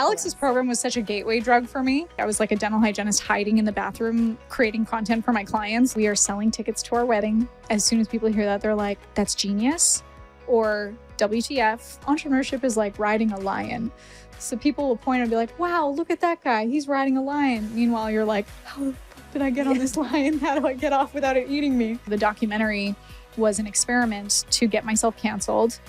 Alex's program was such a gateway drug for me. I was like a dental hygienist hiding in the bathroom, creating content for my clients. We are selling tickets to our wedding. As soon as people hear that, they're like, that's genius. Or WTF, entrepreneurship is like riding a lion. So people will point and be like, wow, look at that guy. He's riding a lion. Meanwhile, you're like, how the fuck did I get on this lion? How do I get off without it eating me? The documentary was an experiment to get myself canceled.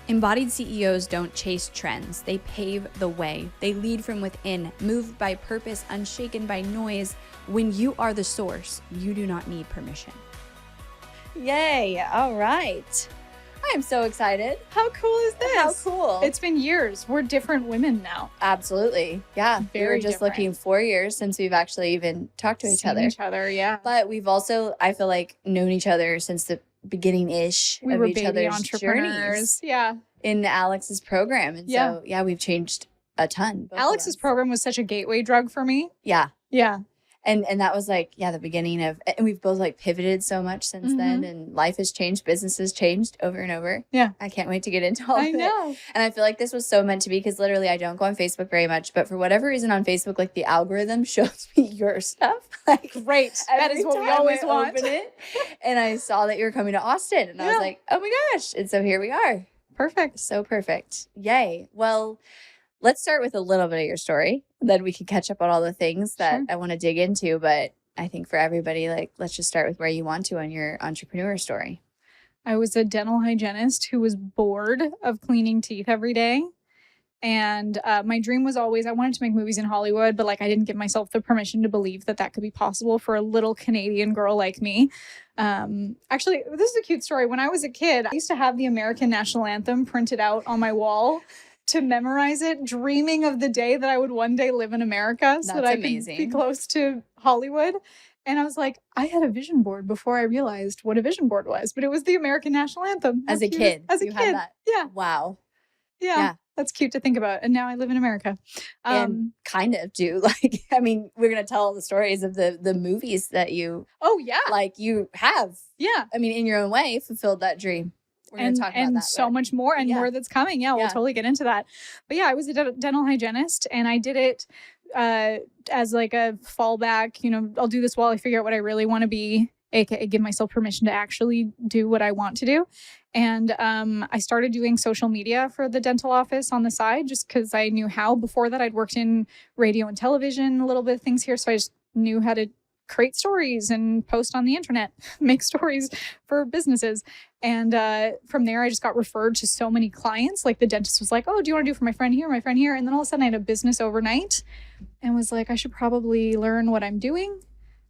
Embodied CEOs don't chase trends. They pave the way. They lead from within, moved by purpose, unshaken by noise. When you are the source, you do not need permission. Yay. All right. I am so excited. How cool is this? How cool. It's been years. We're different women now. Absolutely. Yeah. We were just looking 4 years since we've actually even talked to each other. Yeah. But we've also, I feel like, known each other since the beginning-ish of each other's entrepreneurs. journeys. Yeah. In Alex's program. And so, yeah, we've changed a ton. Alex's program was such a gateway drug for me. Yeah. Yeah. And that was like, the beginning of, and we've both like pivoted so much since then, and life has changed, business has changed over and over. Yeah. I can't wait to get into all of it. I know. And I feel like this was so meant to be, because literally I don't go on Facebook very much, but for whatever reason on Facebook, like the algorithm shows me your stuff. Like, great. That is what we always want. Open it, and I saw that you were coming to Austin, and I was like, oh my gosh. And so here we are. Perfect. So perfect. Yay. Well, let's start with a little bit of your story. Then we can catch up on all the things that I want to dig into. But I think for everybody, like, let's just start with where you want to on your entrepreneur story. I was a dental hygienist who was bored of cleaning teeth every day. And my dream was always, I wanted to make movies in Hollywood, but like I didn't give myself the permission to believe that that could be possible for a little Canadian girl like me. Actually, this is a cute story. When I was a kid, I used to have the American national anthem printed out on my wall to memorize it, dreaming of the day that I would one day live in America so that I could be close to Hollywood. And I was like, I had a vision board before I realized what a vision board was, but it was the American national anthem. As a kid. As a kid. Yeah. Wow. Yeah. That's cute to think about. And now I live in America. And kind of do. Like, I mean, we're going to tell all the stories of the movies that you. Oh, yeah. Like you have. Yeah. I mean, in your own way, fulfilled that dream. We're going to talk about that. And so much more and more that's coming. Yeah, we'll totally get into that. But yeah, I was a dental hygienist and I did it as like a fallback. You know, I'll do this while I figure out what I really want to be, aka give myself permission to actually do what I want to do. And I started doing social media for the dental office on the side just because I knew how. Before that, I'd worked in radio and television, a little bit of things here. So I just knew how to create stories and post on the internet, make stories for businesses. And from there, I just got referred to so many clients. Like the dentist was like, oh, do you want to do it for my friend here, my friend here? And then all of a sudden I had a business overnight and was like, I should probably learn what I'm doing.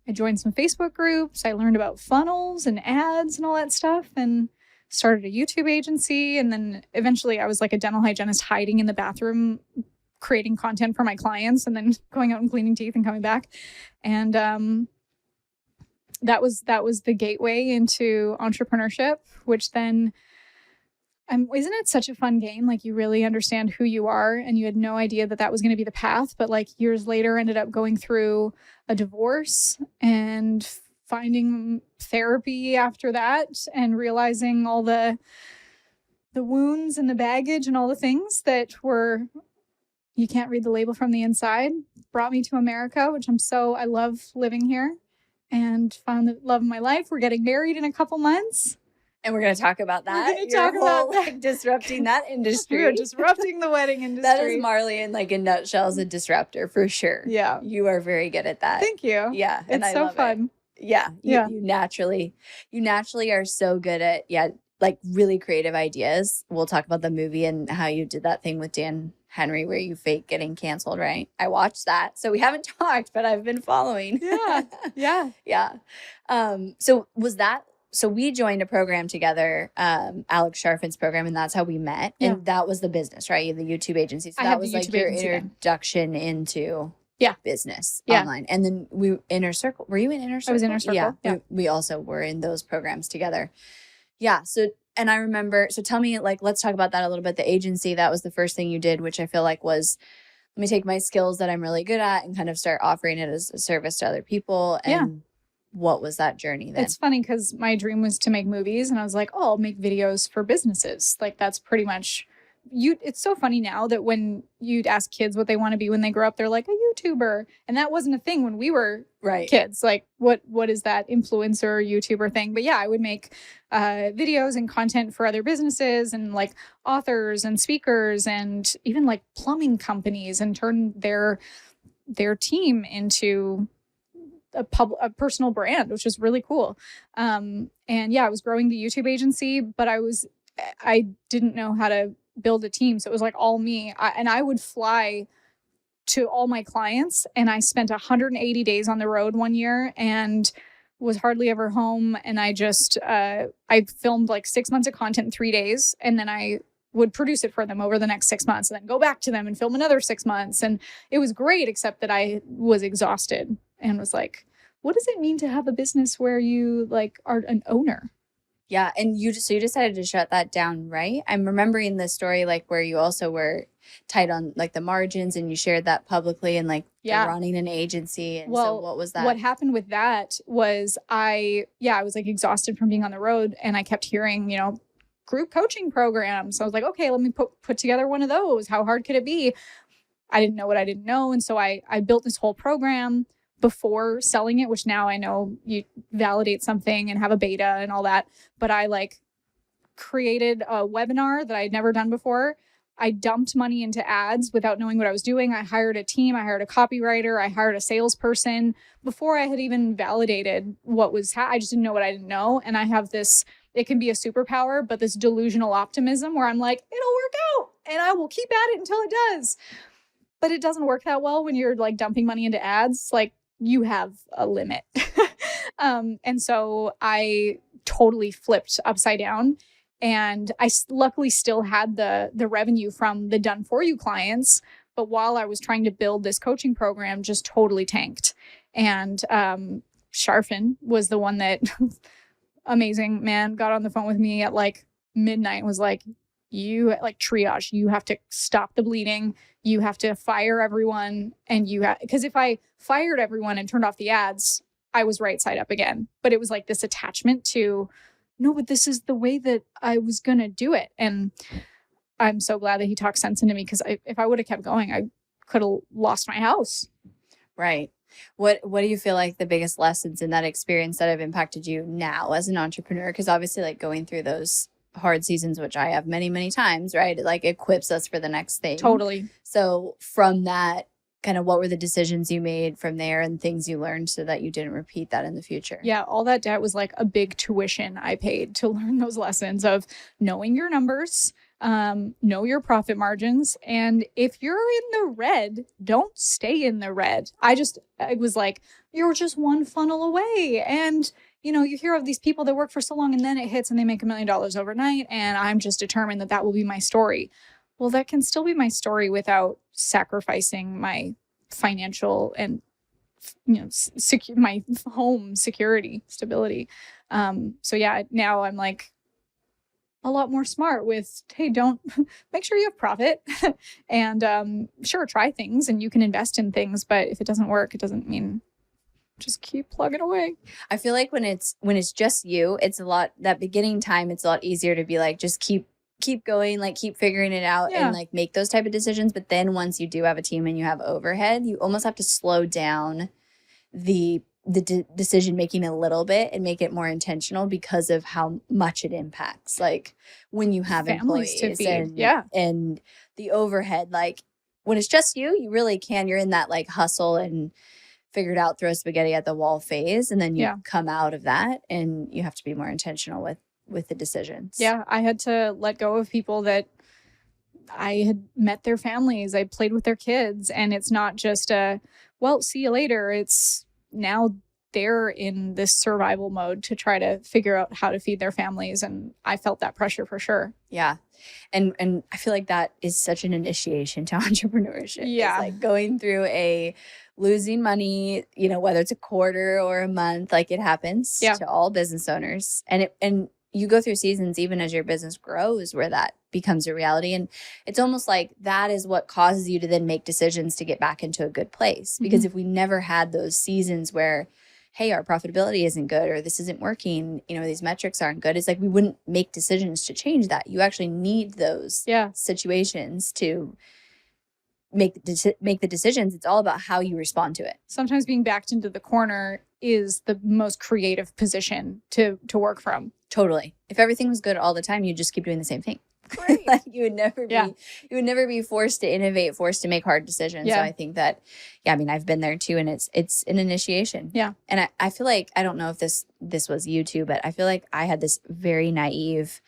I joined some Facebook groups. I learned about funnels and ads and all that stuff and started a YouTube agency. And then eventually I was like a dental hygienist hiding in the bathroom, creating content for my clients and then going out and cleaning teeth and coming back. And that was the gateway into entrepreneurship, which then isn't it such a fun game? Like you really understand who you are and you had no idea that was going to be the path. But like years later ended up going through a divorce and finding therapy after that and realizing all the wounds and the baggage and all the things that were, you can't read the label from the inside, brought me to America, which I love living here and found the love of my life. We're getting married in a couple months. And we're going to talk about that. We're going to talk about that. Like, disrupting that industry. We're disrupting the wedding industry. That is Marley in like a nutshell as a disruptor for sure. Yeah. You are very good at that. Thank you. Yeah. And it's so fun. Yeah. You naturally are so good at, like really creative ideas. We'll talk about the movie and how you did that thing with Dan Henry where you fake getting canceled, right? I watched that. So we haven't talked, but I've been following. Yeah. Yeah. Yeah. So we joined a program together, Alex Sharfin's program, and that's how we met. Yeah. And that was the business, right? The YouTube agency. So that was like your introduction into business online. And then Inner Circle. Were you in Inner Circle? I was in Inner Circle. Yeah. We also were in those programs together. Yeah. So, and I remember, so tell me, like, let's talk about that a little bit. The agency, that was the first thing you did, which I feel like was, let me take my skills that I'm really good at and kind of start offering it as a service to other people. And what was that journey then? It's funny because my dream was to make movies and I was like, oh, I'll make videos for businesses. Like that's pretty much it's so funny now that when you'd ask kids what they want to be when they grow up, they're like a YouTuber. And that wasn't a thing when we were kids. Like what is that influencer YouTuber thing? But yeah, I would make videos and content for other businesses and like authors and speakers and even like plumbing companies and turn their team into a personal brand, which is really cool. And yeah, I was growing the YouTube agency, but I didn't know how to build a team. So it was like all me. And I would fly to all my clients, and I spent 180 days on the road one year and was hardly ever home. And I just, I filmed like 6 months of content in 3 days. And then I would produce it for them over the next 6 months and then go back to them and film another 6 months. And it was great, except that I was exhausted and was like, what does it mean to have a business where you like are an owner? Yeah. And you decided to shut that down, right? I'm remembering the story like where you also were tight on like the margins and you shared that publicly and like running an agency. And so what was that? What happened with that was I was like exhausted from being on the road, and I kept hearing, group coaching programs. So I was like, okay, let me put together one of those. How hard could it be? I didn't know what I didn't know. And so I built this whole program before selling it, which now I know you validate something and have a beta and all that. But I like created a webinar that I'd never done before. I dumped money into ads without knowing what I was doing. I hired a team. I hired a copywriter. I hired a salesperson before I had even validated what was, I just didn't know what I didn't know. And I have this, it can be a superpower, but this delusional optimism where I'm like, it'll work out and I will keep at it until it does. But it doesn't work that well when you're like dumping money into ads. Like, you have a limit. And so I totally flipped upside down, and I luckily still had the revenue from the done for you clients. But while I was trying to build this coaching program, just totally tanked. And Sharfin was the one that amazing man got on the phone with me at like midnight and was like, you like triage, you have to stop the bleeding. You have to fire everyone. And because if I fired everyone and turned off the ads, I was right side up again. But it was like this attachment to, no, but this is the way that I was going to do it. And I'm so glad that he talked sense into me, because if I would have kept going, I could have lost my house. Right. What do you feel like the biggest lessons in that experience that have impacted you now as an entrepreneur? Because obviously like going through those hard seasons, which I have many, many times, right? It like equips us for the next thing. Totally. So from that, kind of what were the decisions you made from there and things you learned so that you didn't repeat that in the future? Yeah, all that debt was like a big tuition I paid to learn those lessons of knowing your numbers, know your profit margins. And if you're in the red, don't stay in the red. I was like, you're just one funnel away. And you hear of these people that work for so long and then it hits and they make $1 million overnight. And I'm just determined that will be my story. Well, that can still be my story without sacrificing my financial and, my home security, stability. So yeah, now I'm like a lot more smart with, hey, don't make sure you have profit and sure, try things and you can invest in things. But if it doesn't work, it doesn't mean just keep plugging away. I feel like when it's just you, it's a lot, that beginning time, it's a lot easier to be like, just keep going, like keep figuring it out and like make those type of decisions. But then once you do have a team and you have overhead, you almost have to slow down the decision making a little bit and make it more intentional because of how much it impacts. Like when you have families employees to feed, and the overhead, like when it's just you, you really can, you're in that like hustle and figured out, throw spaghetti at the wall phase. And then you come out of that and you have to be more intentional with the decisions. Yeah. I had to let go of people that I had met their families. I played with their kids, and it's not just see you later. It's now they're in this survival mode to try to figure out how to feed their families. And I felt that pressure for sure. Yeah. And I feel like that is such an initiation to entrepreneurship. Yeah. It's like going through losing money, whether it's a quarter or a month, like it happens to all business owners. And you go through seasons, even as your business grows, where that becomes a reality. And it's almost like that is what causes you to then make decisions to get back into a good place. Because if we never had those seasons where, hey, our profitability isn't good, or this isn't working, these metrics aren't good, it's like we wouldn't make decisions to change that. You actually need those situations to make the decisions. It's all about how you respond to it. Sometimes being backed into the corner is the most creative position to work from. Totally. If everything was good all the time, you'd just keep doing the same thing. Great. Like you would never be forced to innovate, forced to make hard decisions. So I think that, I've been there too, and it's an initiation. Yeah. And I feel like, I don't know if this was you too, but I feel like I had this very naive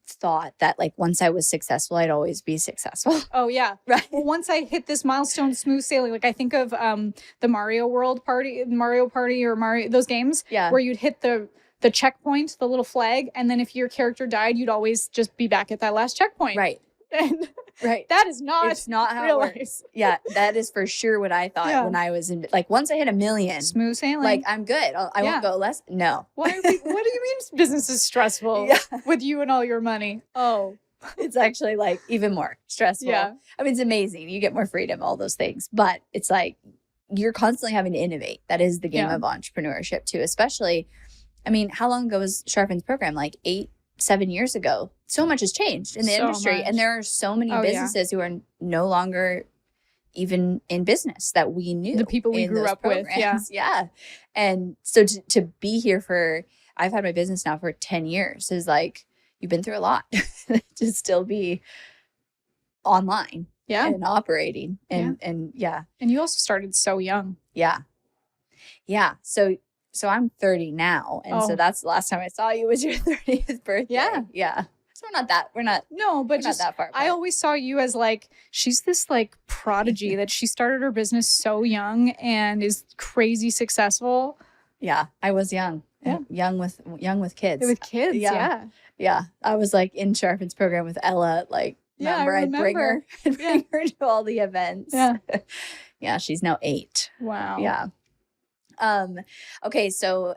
thought that like once I was successful, I'd always be successful. Oh yeah. Right. Well, once I hit this milestone, smooth sailing. Like I think of the Mario Party or Mario, those games where you'd hit the checkpoint, the little flag, and then if your character died, you'd always just be back at that last checkpoint. Right. And right. That is not. It's not how it works. Yeah, that is for sure what I thought when I was in. Like once I hit 1 million, smooth sailing. Like I'm good. I won't go less. No. What do you mean business is stressful with you and all your money? Oh, it's actually like even more stressful. Yeah. I mean, it's amazing. You get more freedom, all those things, but it's like you're constantly having to innovate. That is the game of entrepreneurship too. Especially, I mean, how long ago was Sharpen's program? Like 7 years ago. So much has changed in the industry. And there are so many businesses who are no longer even in business that we knew. The people we grew up with. Yeah. Yeah. And so to be here I've had my business now for 10 years is like, you've been through a lot to still be online and operating. And And you also started so young. Yeah. Yeah. So I'm 30 now. And so that's the last time I saw you was your 30th birthday. Yeah. Yeah. So we're just not that far apart. I always saw you as like, she's this like prodigy that she started her business so young and is crazy successful. Yeah. I was young. Yeah. Young with kids. With kids. Yeah. Yeah. I was like in Sharpen's program with Ella, like, remember I'd bring her to all the events. Yeah. Yeah. She's now 8. Wow. Yeah. Okay. So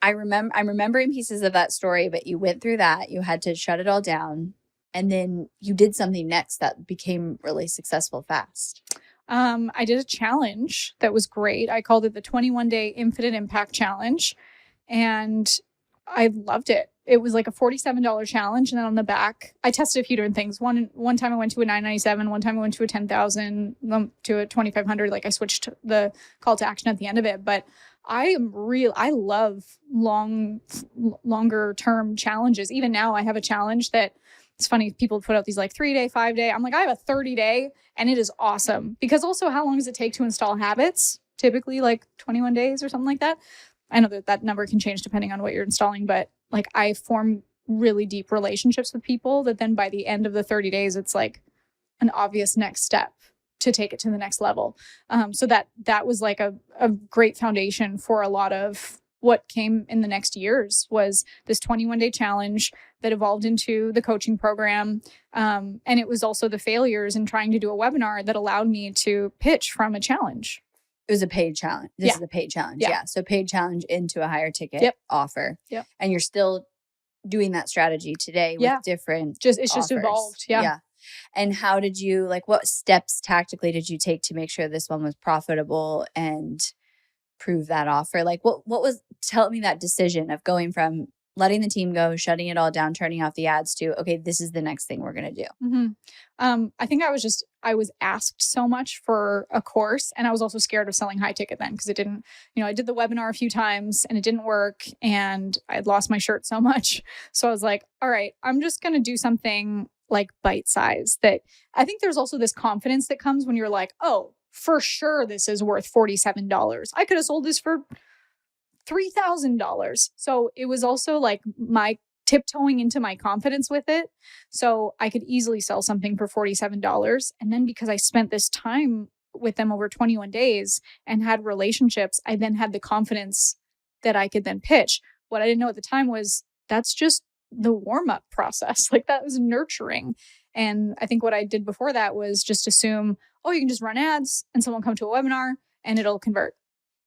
I'm remembering pieces of that story, but you went through that, you had to shut it all down, and then you did something next that became really successful fast. I did a challenge that was great. I called it the 21-day Infinite Impact Challenge, and I loved it. It was like a $47 challenge, and then on the back, I tested a few different things. One time I went to a $997. One time I went to a $10,000, to a $2,500. Like I switched the call to action at the end of it. But I love longer term challenges. Even now, I have a challenge that it's funny. People put out these like 3-day, 5-day. I'm like, I have a 30-day, and it is awesome because also how long does it take to install habits? Typically like 21 days or something like that. I know that number can change depending on what you're installing, but like I form really deep relationships with people that then by the end of the 30 days, it's like an obvious next step to take it to the next level. So that was like a great foundation for a lot of what came in the next years was this 21-day challenge that evolved into the coaching program. And it was also the failures in trying to do a webinar that allowed me to pitch from a challenge. It was a paid challenge. This is a paid challenge. Yeah. So paid challenge into a higher ticket offer. Yep. And you're still doing that strategy today with different it's offers. just evolved. Yeah. And how did you, like, what steps tactically did you take to make sure this one was profitable and prove that offer? Like tell me that decision of going from letting the team go, shutting it all down, turning off the ads to, okay, this is the next thing we're going to do. Mm-hmm. I think I was asked so much for a course, and I was also scared of selling high ticket then because it didn't, I did the webinar a few times and it didn't work and I'd lost my shirt so much. So I was like, all right, I'm just going to do something like bite size that I think there's also this confidence that comes when you're like, oh, for sure, this is worth $47. I could have sold this for $3,000. So it was also like my tiptoeing into my confidence with it. So I could easily sell something for $47. And then because I spent this time with them over 21 days and had relationships, I then had the confidence that I could then pitch. What I didn't know at the time was that's just the warm-up process. Like that was nurturing. And I think what I did before that was just assume, oh, you can just run ads and someone come to a webinar and it'll convert.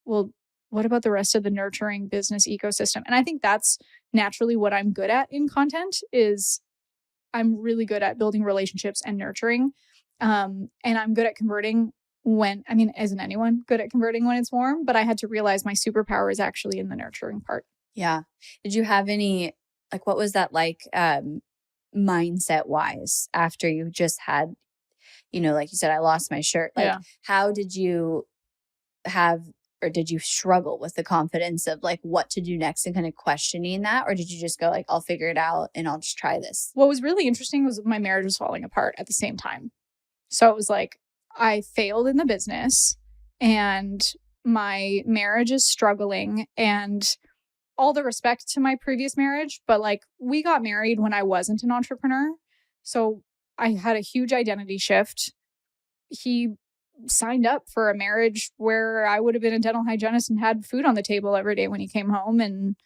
Well, what about the rest of the nurturing business ecosystem? And I think that's naturally what I'm good at in content is I'm really good at building relationships and nurturing. And I'm good at converting isn't anyone good at converting when it's warm? But I had to realize my superpower is actually in the nurturing part. Yeah. Did you have any, like, what was that like, mindset wise after you just had, like you said, I lost my shirt. Like, how did you have, or did you struggle with the confidence of like what to do next and kind of questioning that? Or did you just go like, I'll figure it out and I'll just try this? What was really interesting was my marriage was falling apart at the same time. So it was like, I failed in the business and my marriage is struggling, and all the respect to my previous marriage, but like we got married when I wasn't an entrepreneur. So I had a huge identity shift. He signed up for a marriage where I would have been a dental hygienist and had food on the table every day when he came home. And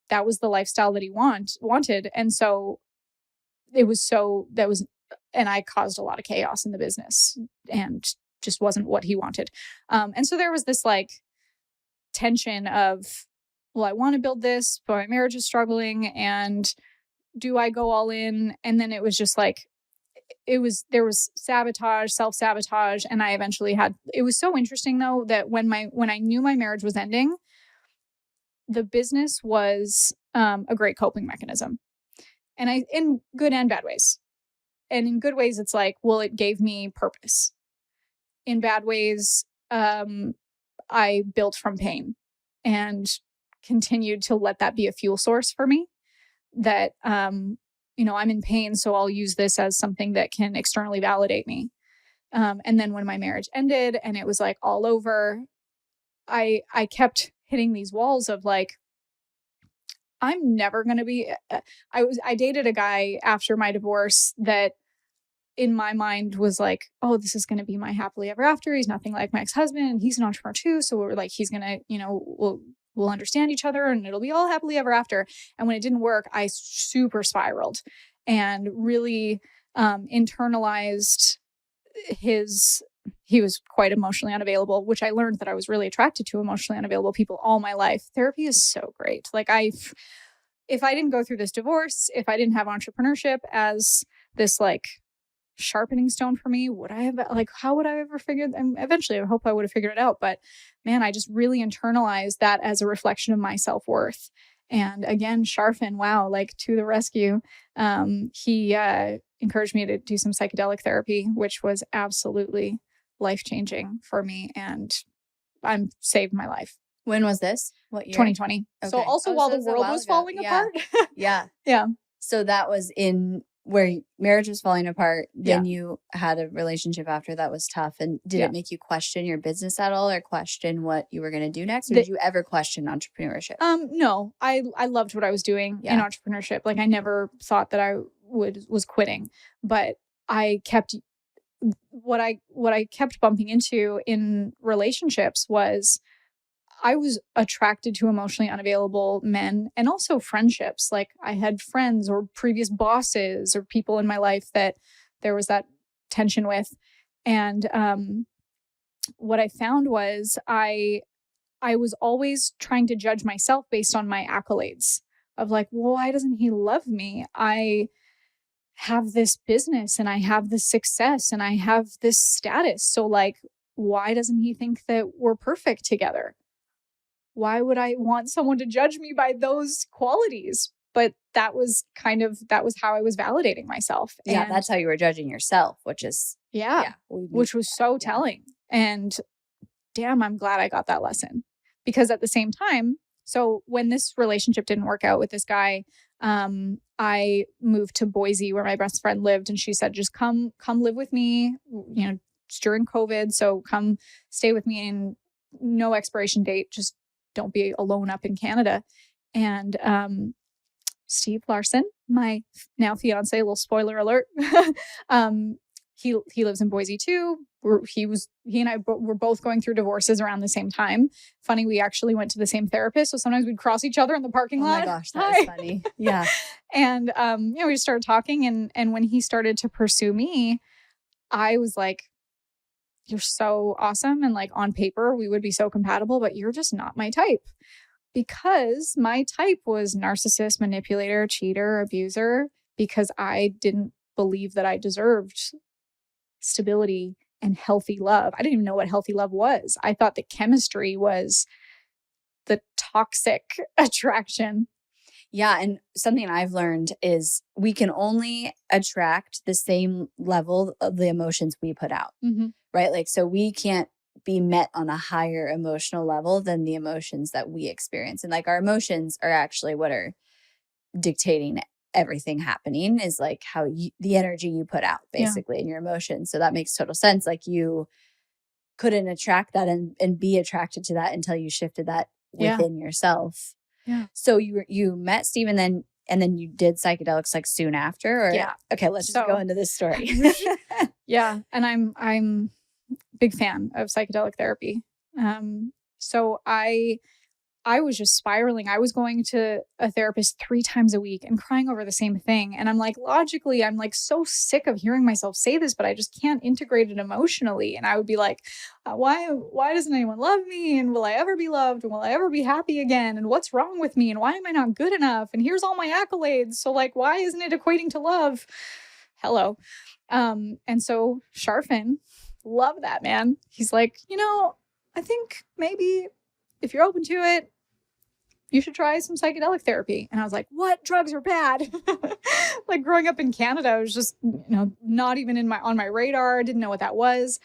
that was the lifestyle that he wanted. And so and I caused a lot of chaos in the business and just wasn't what he wanted. And so there was this like tension of, well, I want to build this, but my marriage is struggling. And do I go all in? And then it was just like, there was sabotage, self-sabotage. And I eventually it was so interesting though, that when I knew my marriage was ending, the business was a great coping mechanism. And in good and bad ways. And in good ways, it's like, well, it gave me purpose. In bad ways, I built from pain and continued to let that be a fuel source for me. That, I'm in pain, so I'll use this as something that can externally validate me. And then when my marriage ended and it was like all over, I kept hitting these walls of like, I'm never going to be, I dated a guy after my divorce that in my mind was like, oh, this is going to be my happily ever after. He's nothing like my ex-husband and he's an entrepreneur too. So we're like, he's going to, we'll understand each other and it'll be all happily ever after. And when it didn't work, I super spiraled and really internalized he was quite emotionally unavailable, which I learned that I was really attracted to emotionally unavailable people all my life. Therapy is so great. Like if I didn't go through this divorce, if I didn't have entrepreneurship as this like sharpening stone for me, how would I ever figured? And eventually I hope I would have figured it out. But man, I just really internalized that as a reflection of my self-worth. And again, Sharfin, wow, like to the rescue. He encouraged me to do some psychedelic therapy, which was absolutely life-changing for me. And saved my life. When was this? What year? 2020. Okay. So also while the world was falling apart. Yeah. Yeah. So that was in where marriage was falling apart. Then you had a relationship after that was tough. And did it make you question your business at all or question what you were going to do next? Or did you ever question entrepreneurship? No, I loved what I was doing in entrepreneurship. Like I never thought that I was quitting, but I kept what I kept bumping into in relationships was I was attracted to emotionally unavailable men and also friendships. Like I had friends or previous bosses or people in my life that there was that tension with. And what I found was I was always trying to judge myself based on my accolades of like, well, why doesn't he love me? I have this business and I have this success and I have this status. So like, why doesn't he think that we're perfect together? Why would I want someone to judge me by those qualities? But that was how I was validating myself. Yeah, and that's how you were judging yourself, which is which was so telling. And damn, I'm glad I got that lesson. Because at the same time, so when this relationship didn't work out with this guy, I moved to Boise where my best friend lived, and she said, just come live with me, it's during COVID. So come stay with me, and no expiration date, just don't be alone up in Canada. And Steve Larson, my now fiance, little spoiler alert, he lives in Boise too. He and I were both going through divorces around the same time. Funny, we actually went to the same therapist, so sometimes we'd cross each other in the parking lot. Oh my gosh, that is funny. Yeah. And we just started talking, and when he started to pursue me, I was like, you're so awesome. And like on paper, we would be so compatible, but you're just not my type. Because my type was narcissist, manipulator, cheater, abuser, because I didn't believe that I deserved stability and healthy love. I didn't even know what healthy love was. I thought that chemistry was the toxic attraction. Yeah. And something I've learned is we can only attract the same level of the emotions we put out, right? Like, so we can't be met on a higher emotional level than the emotions that we experience. And like our emotions are actually what are dictating everything happening, is like how the energy you put out basically in your emotions. So that makes total sense. Like you couldn't attract that and be attracted to that until you shifted that within yourself. Yeah. So you met Steve and then you did psychedelics like soon after, or okay, let's just go into this story. Yeah. And I'm big fan of psychedelic therapy. So I was just spiraling. I was going to a therapist 3 times a week and crying over the same thing. And I'm like, logically, I'm like so sick of hearing myself say this, but I just can't integrate it emotionally. And I would be like, why doesn't anyone love me? And will I ever be loved? And will I ever be happy again? And what's wrong with me? And why am I not good enough? And here's all my accolades. So like, why isn't it equating to love? Hello. And so Sharfin, love that man. He's like, I think maybe if you're open to it, you should try some psychedelic therapy. And I was like, what? Drugs are bad. Like growing up in Canada, I was just, not even on my radar. Didn't know what that was.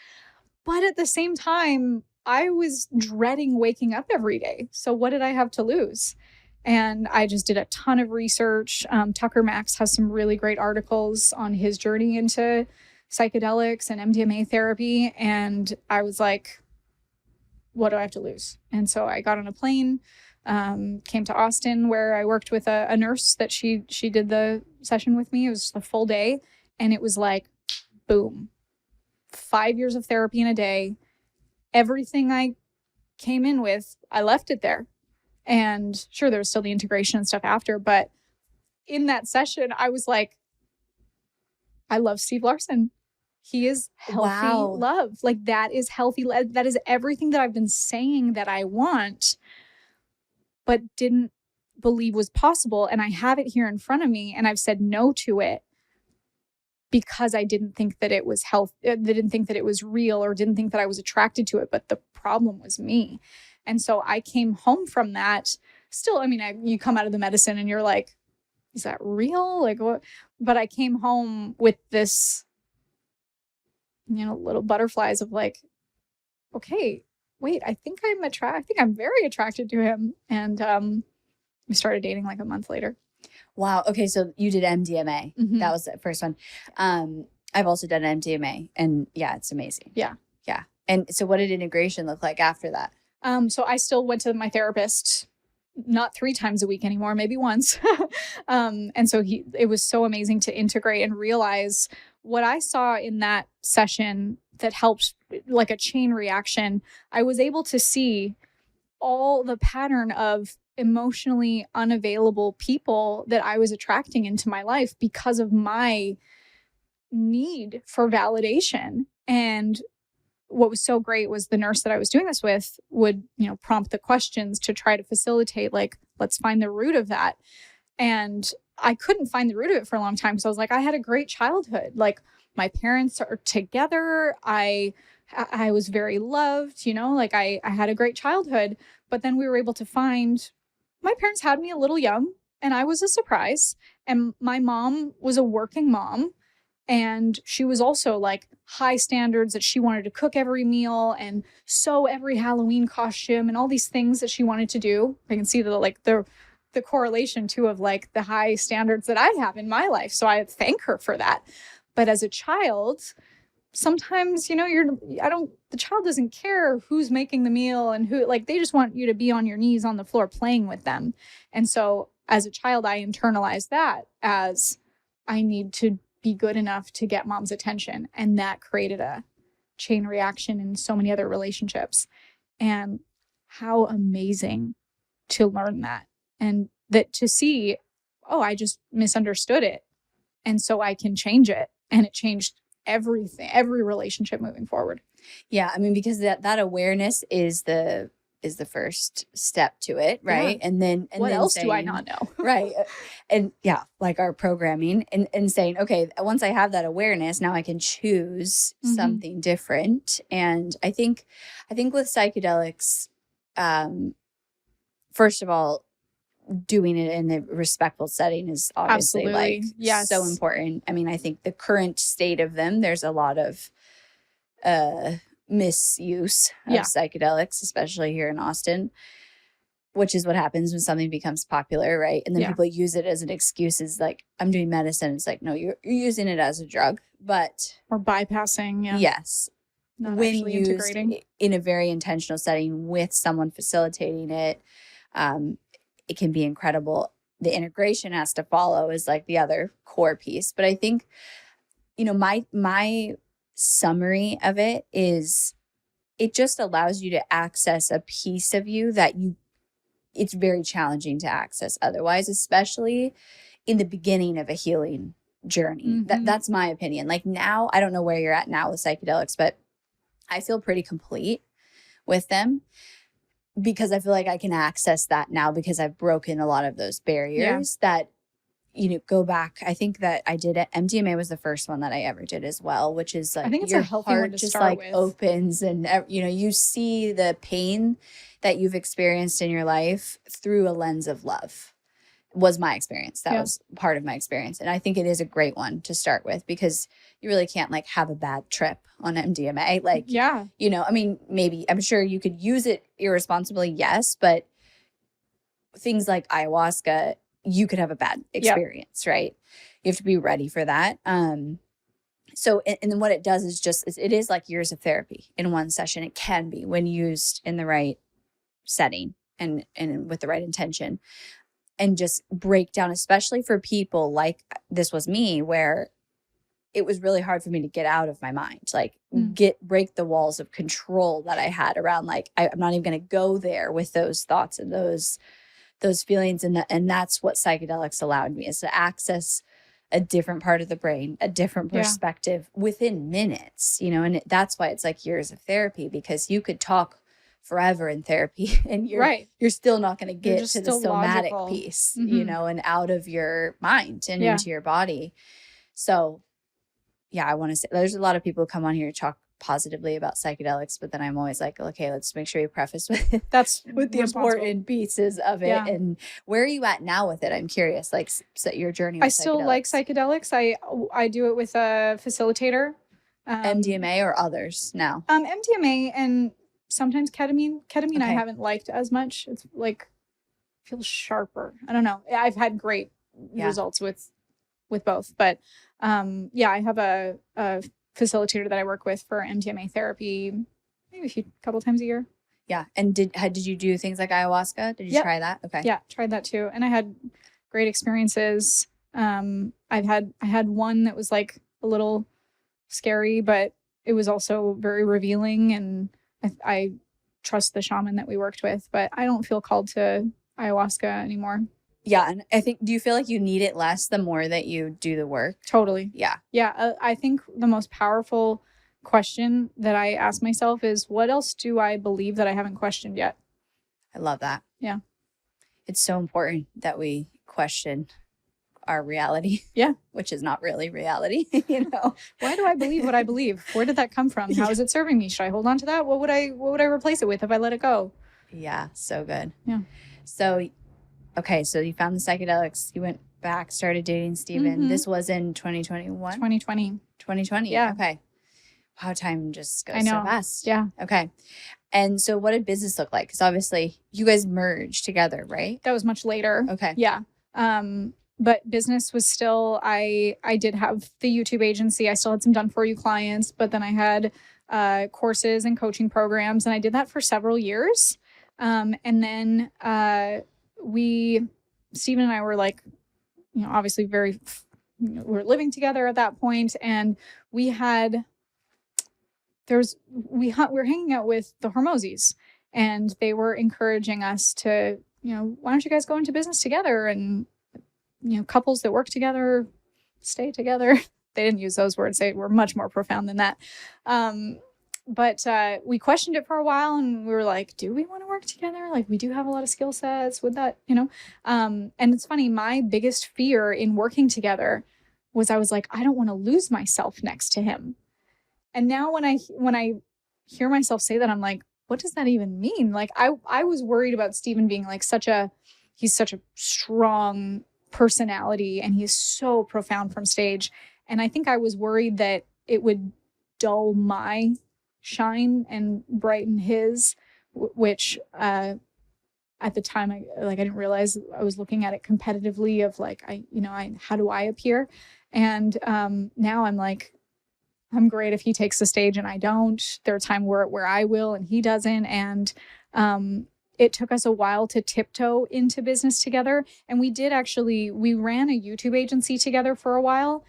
But at the same time, I was dreading waking up every day. So what did I have to lose? And I just did a ton of research. Tucker Max has some really great articles on his journey into psychedelics and MDMA therapy. And I was like, what do I have to lose? And so I got on a plane, came to Austin, where I worked with a nurse that she did the session with me. It was a full day. And it was like, boom, 5 years of therapy in a day. Everything I came in with, I left it there. And sure, there was still the integration and stuff after. But in that session, I was like, I love Steve Larson. He is healthy love. Like that is healthy. That is everything that I've been saying that I want, but didn't believe was possible. And I have it here in front of me, and I've said no to it because I didn't think that it was didn't think that it was real, or didn't think that I was attracted to it. But the problem was me. And so I came home from that still. I mean, you come out of the medicine and you're like, is that real? Like what? But I came home with this, little butterflies of like, okay, wait, I think I'm very attracted to him. And we started dating like a month later. Wow. Okay. So you did MDMA. Mm-hmm. That was the first one. I've also done MDMA, and yeah, it's amazing. Yeah. Yeah. And so what did integration look like after that? So I still went to my therapist, not 3 times a week anymore, maybe once. And so it was so amazing to integrate and realize what I saw in that session that helped, like a chain reaction. I was able to see all the pattern of emotionally unavailable people that I was attracting into my life because of my need for validation. And what was so great was the nurse that I was doing this with would, prompt the questions to try to facilitate, like, let's find the root of that. And I couldn't find the root of it for a long time. because I was like, I had a great childhood. Like my parents are together. I was very loved, like I had a great childhood. But then we were able to find my parents had me a little young, and I was a surprise. And my mom was a working mom. And she was also like high standards, that she wanted to cook every meal and sew every Halloween costume and all these things that she wanted to do. I can see the correlation too of like the high standards that I have in my life. So I thank her for that. But as a child, sometimes, the child doesn't care who's making the meal and who, like, they just want you to be on your knees on the floor playing with them. And so as a child, I internalized that as I need to be good enough to get mom's attention. And that created a chain reaction in so many other relationships. And how amazing to learn that, and that to see, oh, I just misunderstood it. And so I can change it. And it changed everything, every relationship moving forward. Yeah. I mean, because that awareness is the is the first step to it, right? Yeah. And then what then else saying, do I not know? right. And yeah, like our programming and saying, okay, once I have that awareness, now I can choose something different. And I think with psychedelics, first of all, doing it in a respectful setting is obviously like so important. I mean, I think the current state of them, there's a lot of misuse of psychedelics, especially here in Austin, which is what happens when something becomes popular, right? And then people use it as an excuse, is like, I'm doing medicine. It's like, no, you're using it as a drug, but or bypassing. Yes. Not when actually used integrating in a very intentional setting with someone facilitating it, it can be incredible. The integration has to follow is like the other core piece. But I think, my summary of it is it just allows you to access a piece of you that it's very challenging to access otherwise, especially in the beginning of a healing journey. That's my opinion. Like now, I don't know where you're at now with psychedelics, but I feel pretty complete with them because I feel like I can access that now because I've broken a lot of those barriers that, go back. I think that I did it. MDMA was the first one that I ever did as well, which is like, I think it's your a healthy heart one to just start like with. opens and, you see the pain that you've experienced in your life through a lens of love. Was my experience. That was part of my experience. And I think it is a great one to start with because you really can't like have a bad trip on MDMA. Like, I mean, maybe I'm sure you could use it irresponsibly. Yes. But things like ayahuasca, you could have a bad experience, right? You have to be ready for that. So, and then what it does is it is like years of therapy in one session. It can be when used in the right setting and with the right intention. And just break down, especially for people like this was me, where it was really hard for me to get out of my mind, like break the walls of control that I had around, like, I'm not even going to go there with those thoughts and those feelings. And that's what psychedelics allowed me, is to access a different part of the brain, a different perspective within minutes, and that's why it's like years of therapy, because you could talk forever in therapy and you're still not going to get to the somatic piece, and out of your mind and into your body. So I want to say there's a lot of people who come on here to talk positively about psychedelics, but then I'm always like, okay, let's make sure you preface with that's with the important pieces of it. And where are you at now with it? I'm curious, like, your journey with I still like psychedelics. I do it with a facilitator. MDMA or others now? MDMA and sometimes ketamine. Ketamine I haven't liked as much. It's like feels sharper. I don't know. I've had great results with both, but I have a facilitator that I work with for MDMA therapy maybe a couple times a year. Yeah. And did you do things like ayahuasca? Did you try that? Okay. Yeah, tried that too. And I had great experiences. I had one that was like a little scary, but it was also very revealing, and I trust the shaman that we worked with, but I don't feel called to ayahuasca anymore. Yeah. And I think, do you feel like you need it less the more that you do the work? Totally. Yeah. Yeah. I think the most powerful question that I ask myself is, what else do I believe that I haven't questioned yet? I love that. Yeah. It's so important that we question our reality. Yeah. Which is not really reality, Why do I believe what I believe? Where did that come from? How is it serving me? Should I hold on to that? What would I replace it with if I let it go? Yeah. So good. Yeah. So, okay. So you found the psychedelics, you went back, started dating Steven. This was in 2021? 2020. 2020. Yeah. Okay. Wow. Time just goes so fast. Yeah. Okay. And so what did business look like? Because obviously you guys merged together, right? That was much later. Okay. Yeah. But business was still, I did have the YouTube agency. I still had some done for you clients, but then I had courses and coaching programs, and I did that for several years. And then Steven and I were like, obviously we were living together at that point, and we were hanging out with the Hormozis, and they were encouraging us to, why don't you guys go into business together? And couples that work together stay together. They didn't use those words. They were much more profound than that. But we questioned it for a while, and we were like, do we want to work work together? Like, we do have a lot of skill sets with that, you know? And it's funny, my biggest fear in working together was I was like, I don't want to lose myself next to him. And now when I hear myself say that, I'm like, what does that even mean? Like, I was worried about Steven being like he's such a strong personality and he's so profound from stage. And I think I was worried that it would dull my shine and brighten his, which at the time I didn't realize I was looking at it competitively of like, how do I appear? And now I'm like, I'm great if he takes the stage and I don't. There are times where I will and he doesn't. And it took us a while to tiptoe into business together. And we ran a YouTube agency together for a while.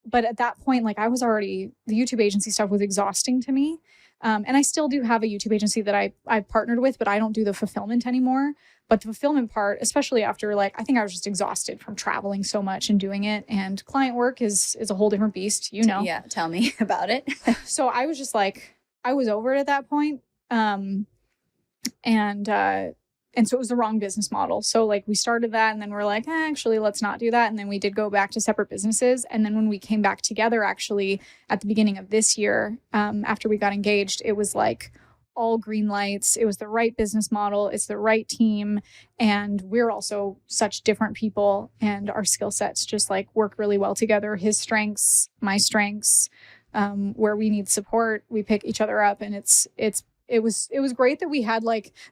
But at that point, like, the YouTube agency stuff was exhausting to me. And I still do have a YouTube agency that I've partnered with, but I don't do the fulfillment anymore. But the fulfillment part, especially after I think I was just exhausted from traveling so much and doing it. And client work is a whole different beast, you know? Yeah, tell me about it. So I was just like, I was over it at that point. And so it was the wrong business model. So we started that and then we're like, actually, let's not do that. And then we did go back to separate businesses. And then when we came back together, actually at the beginning of this year, after we got engaged, it was like all green lights. It was the right business model. It's the right team. And we're also such different people and our skill sets just work really well together. His strengths, my strengths, where we need support, we pick each other up. And it was great that we had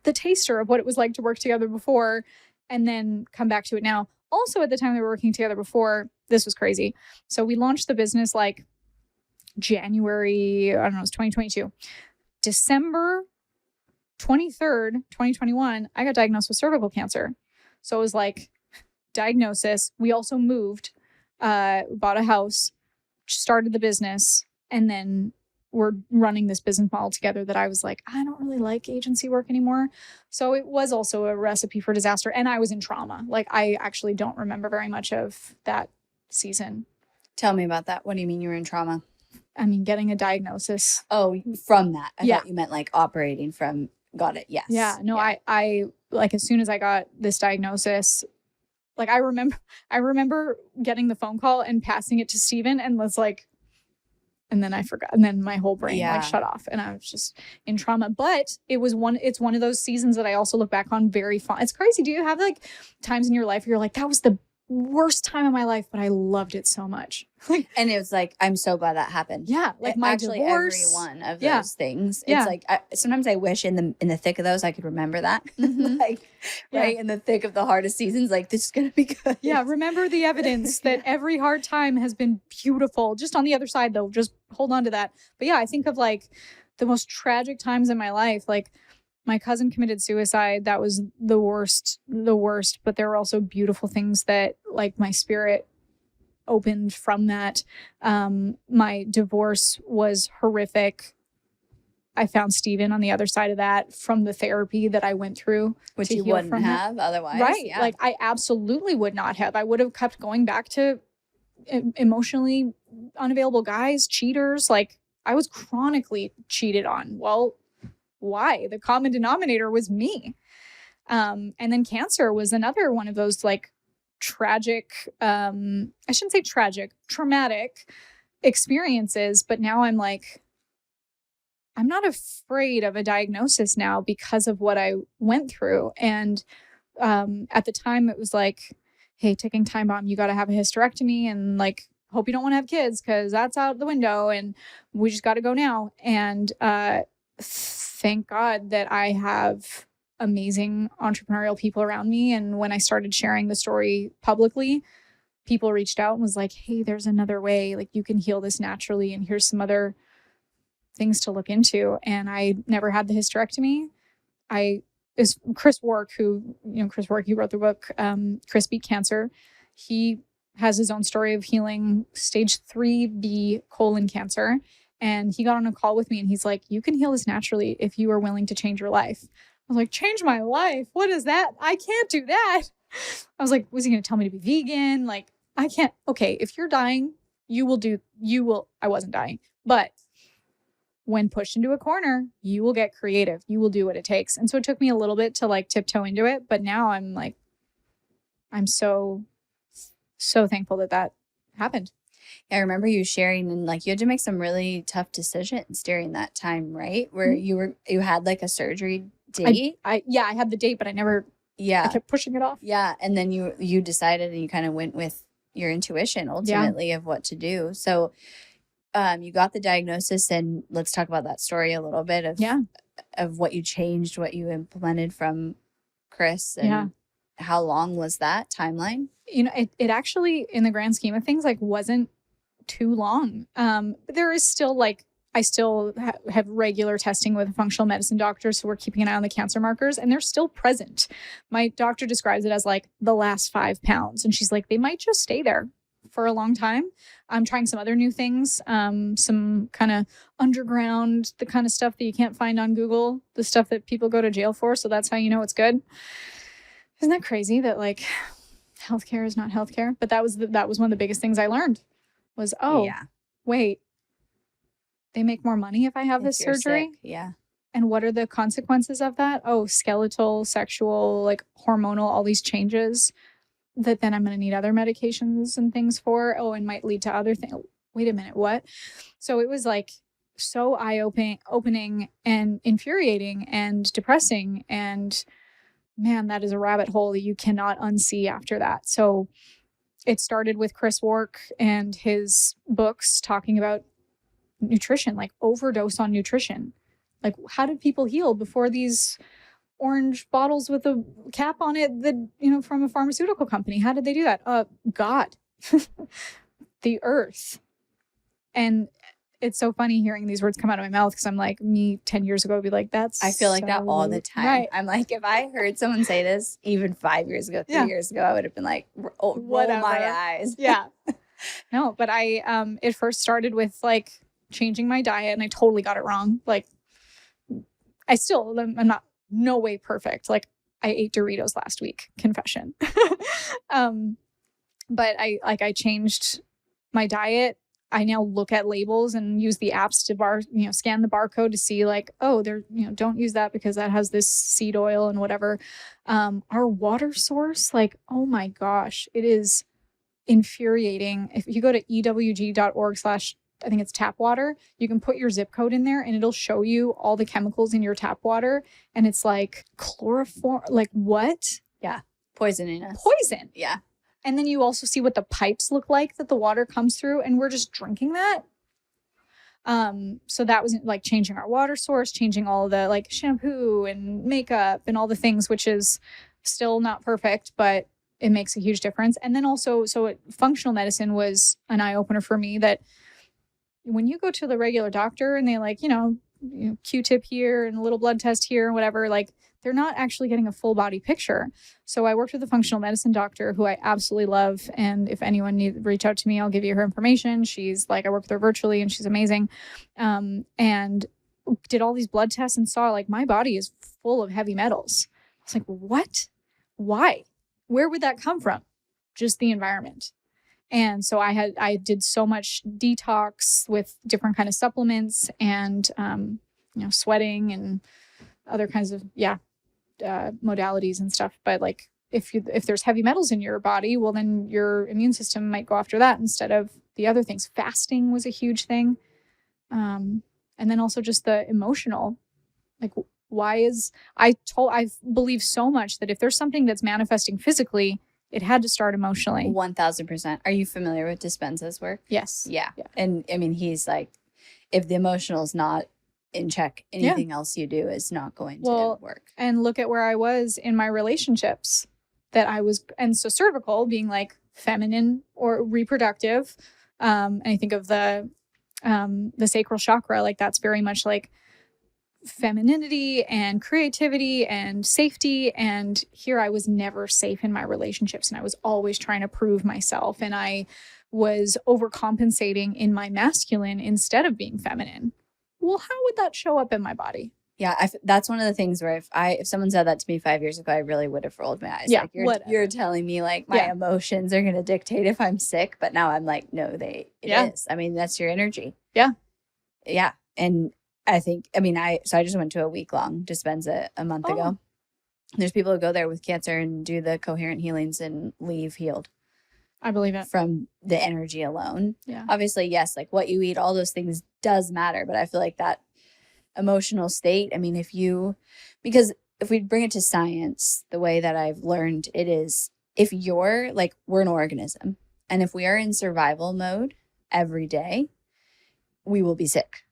the taster of what it was like to work together before and then come back to it now. Also, at the time we were working together before, this was crazy. So we launched the business January, I don't know, it was 2022. December 23rd, 2021, I got diagnosed with cervical cancer. So it was diagnosis. We also moved, bought a house, started the business, and then we're running this business model together that I was like, I don't really like agency work anymore. So it was also a recipe for disaster. And I was in trauma. I actually don't remember very much of that season. Tell me about that. What do you mean you were in trauma? I mean, getting a diagnosis. Oh, from that. I thought you meant operating from, got it. Yes. Yeah. No, yeah. I as soon as I got this diagnosis, I remember getting the phone call and passing it to Steven and was like, and then I forgot. And then my whole brain shut off and I was just in trauma. But it's one of those seasons that I also look back on very fond. It's crazy. Do you have times in your life where you're like, that was the worst time of my life, but I loved it so much? And it was I'm so glad that happened. Yeah. My actually divorce. Every one of those things. It's sometimes I wish in the thick of those, I could remember that. Mm-hmm. Right in the thick of the hardest seasons, this is going to be good. Yeah. Remember the evidence that every hard time has been beautiful. Just on the other side though, just hold on to that. But yeah, I think of the most tragic times in my life, my cousin committed suicide. That was the worst, but there were also beautiful things that my spirit opened from that. My divorce was horrific. I found Steven on the other side of that from the therapy that I went through. Which you wouldn't have otherwise. Right. Yeah. I absolutely would not have. I would have kept going back to emotionally unavailable guys, cheaters. I was chronically cheated on. Well, why? The common denominator was me. And then cancer was another one of those tragic, I shouldn't say tragic, traumatic experiences. But now I'm I'm not afraid of a diagnosis now because of what I went through. And at the time it was hey, ticking time bomb, you got to have a hysterectomy and hope you don't want to have kids because that's out the window and we just got to go now. And thank God that I have amazing entrepreneurial people around me. And when I started sharing the story publicly, people reached out and was like, hey, there's another way. You can heal this naturally. And here's some other things to look into. And I never had the hysterectomy. Is Chris Wark, he wrote the book, Chris Beat Cancer. He has his own story of healing stage 3B colon cancer. And he got on a call with me and he's like, you can heal this naturally if you are willing to change your life. I was like, change my life? What is that? I can't do that. I was like, was he going to tell me to be vegan? I can't. Okay, if you're dying, I wasn't dying, but when pushed into a corner, you will get creative. You will do what it takes. And so it took me a little bit to like tiptoe into it. But now I'm so thankful that happened. I remember you sharing, and like you had to make some really tough decisions during that time, right? Where you had like a surgery date. I had the date, but I kept pushing it off. Yeah. And then you decided, and you kind of went with your intuition ultimately of what to do. So you got the diagnosis, and let's talk about that story a little bit of what you changed, what you implemented from Chris, and how long was that timeline? It actually, in the grand scheme of things, like wasn't too long. But there is still like, I still have regular testing with a functional medicine doctor. So we're keeping an eye on the cancer markers, and they're still present. My doctor describes it as like the last 5 pounds. And she's like, they might just stay there for a long time. I'm trying some other new things, some kind of underground, the kind of stuff that you can't find on Google, the stuff that people go to jail for. So that's how you know it's good. Isn't that crazy that like healthcare is not healthcare? But that was one of the biggest things I learned was, wait, they make more money if I have this surgery? Sick. Yeah. And what are the consequences of that? Oh, skeletal, sexual, like hormonal, all these changes that then I'm going to need other medications and things for. Oh, and might lead to other things. Wait a minute, what? So it was like so eye-opening and infuriating and depressing. And man, that is a rabbit hole that you cannot unsee after that. So it started with Chris Wark and his books talking about nutrition, like overdose on nutrition. Like, how did people heal before these orange bottles with a cap on it that, from a pharmaceutical company? How did they do that? God, the earth. And it's so funny hearing these words come out of my mouth, because I'm like, me 10 years ago would be like, I feel like that all the time. Right. I'm like, if I heard someone say this even 5 years ago, 3 years ago, I would have been like, roll my eyes. Yeah. No, but it first started with like changing my diet, and I totally got it wrong. Like, I'm not no way perfect. Like, I ate Doritos last week, confession. But I changed my diet. I now look at labels and use the apps to scan the barcode to see like, oh, don't use that because that has this seed oil and whatever. Our water source, like, oh my gosh, it is infuriating. If you go to ewg.org/ I think it's tap water, you can put your zip code in there and it'll show you all the chemicals in your tap water. And it's like chloroform, like what? Yeah. Poison. Yeah. And then you also see what the pipes look like that the water comes through, and we're just drinking that. So that was like changing our water source, changing all the like shampoo and makeup and all the things, which is still not perfect, but it makes a huge difference. And then also, functional medicine was an eye opener for me that when you go to the regular doctor and they like, Q-tip here and a little blood test here and whatever, like they're not actually getting a full body picture. So I worked with a functional medicine doctor who I absolutely love. And if anyone needs reach out to me, I'll give you her information. She's like, I work with her virtually and she's amazing. And did all these blood tests and saw like my body is full of heavy metals. I was like, what? Why? Where would that come from? Just the environment. And so I did so much detox with different kind of supplements and, sweating and other kinds of, modalities and stuff. But like, if there's heavy metals in your body, well, then your immune system might go after that instead of the other things. Fasting was a huge thing. And then also just the emotional, like, I believe so much that if there's something that's manifesting physically, it had to start emotionally. 1000%. Are you familiar with Dispenza's work? Yes. Yeah. And I mean, he's like, if the emotional is not in check, anything else you do is not going to work. And look at where I was in my relationships and so cervical being like feminine or reproductive. And I think of the sacral chakra, like that's very much like femininity and creativity and safety. And here I was never safe in my relationships, and I was always trying to prove myself, and I was overcompensating in my masculine instead of being feminine. Well, how would that show up in my body? Yeah, that's one of the things where if someone said that to me 5 years ago, I really would have rolled my eyes. Yeah, like you're telling me like my emotions are going to dictate if I'm sick, but now I'm like, no, it is. I mean, that's your energy. Yeah. Yeah. And I just went to a week-long dispensa a month ago. There's people who go there with cancer and do the coherent healings and leave healed. I believe it. From the energy alone. Yeah. Obviously, yes, like what you eat, all those things does matter. But I feel like that emotional state, I mean, because if we bring it to science, the way that I've learned it is, if we're an organism, and if we are in survival mode every day, we will be sick.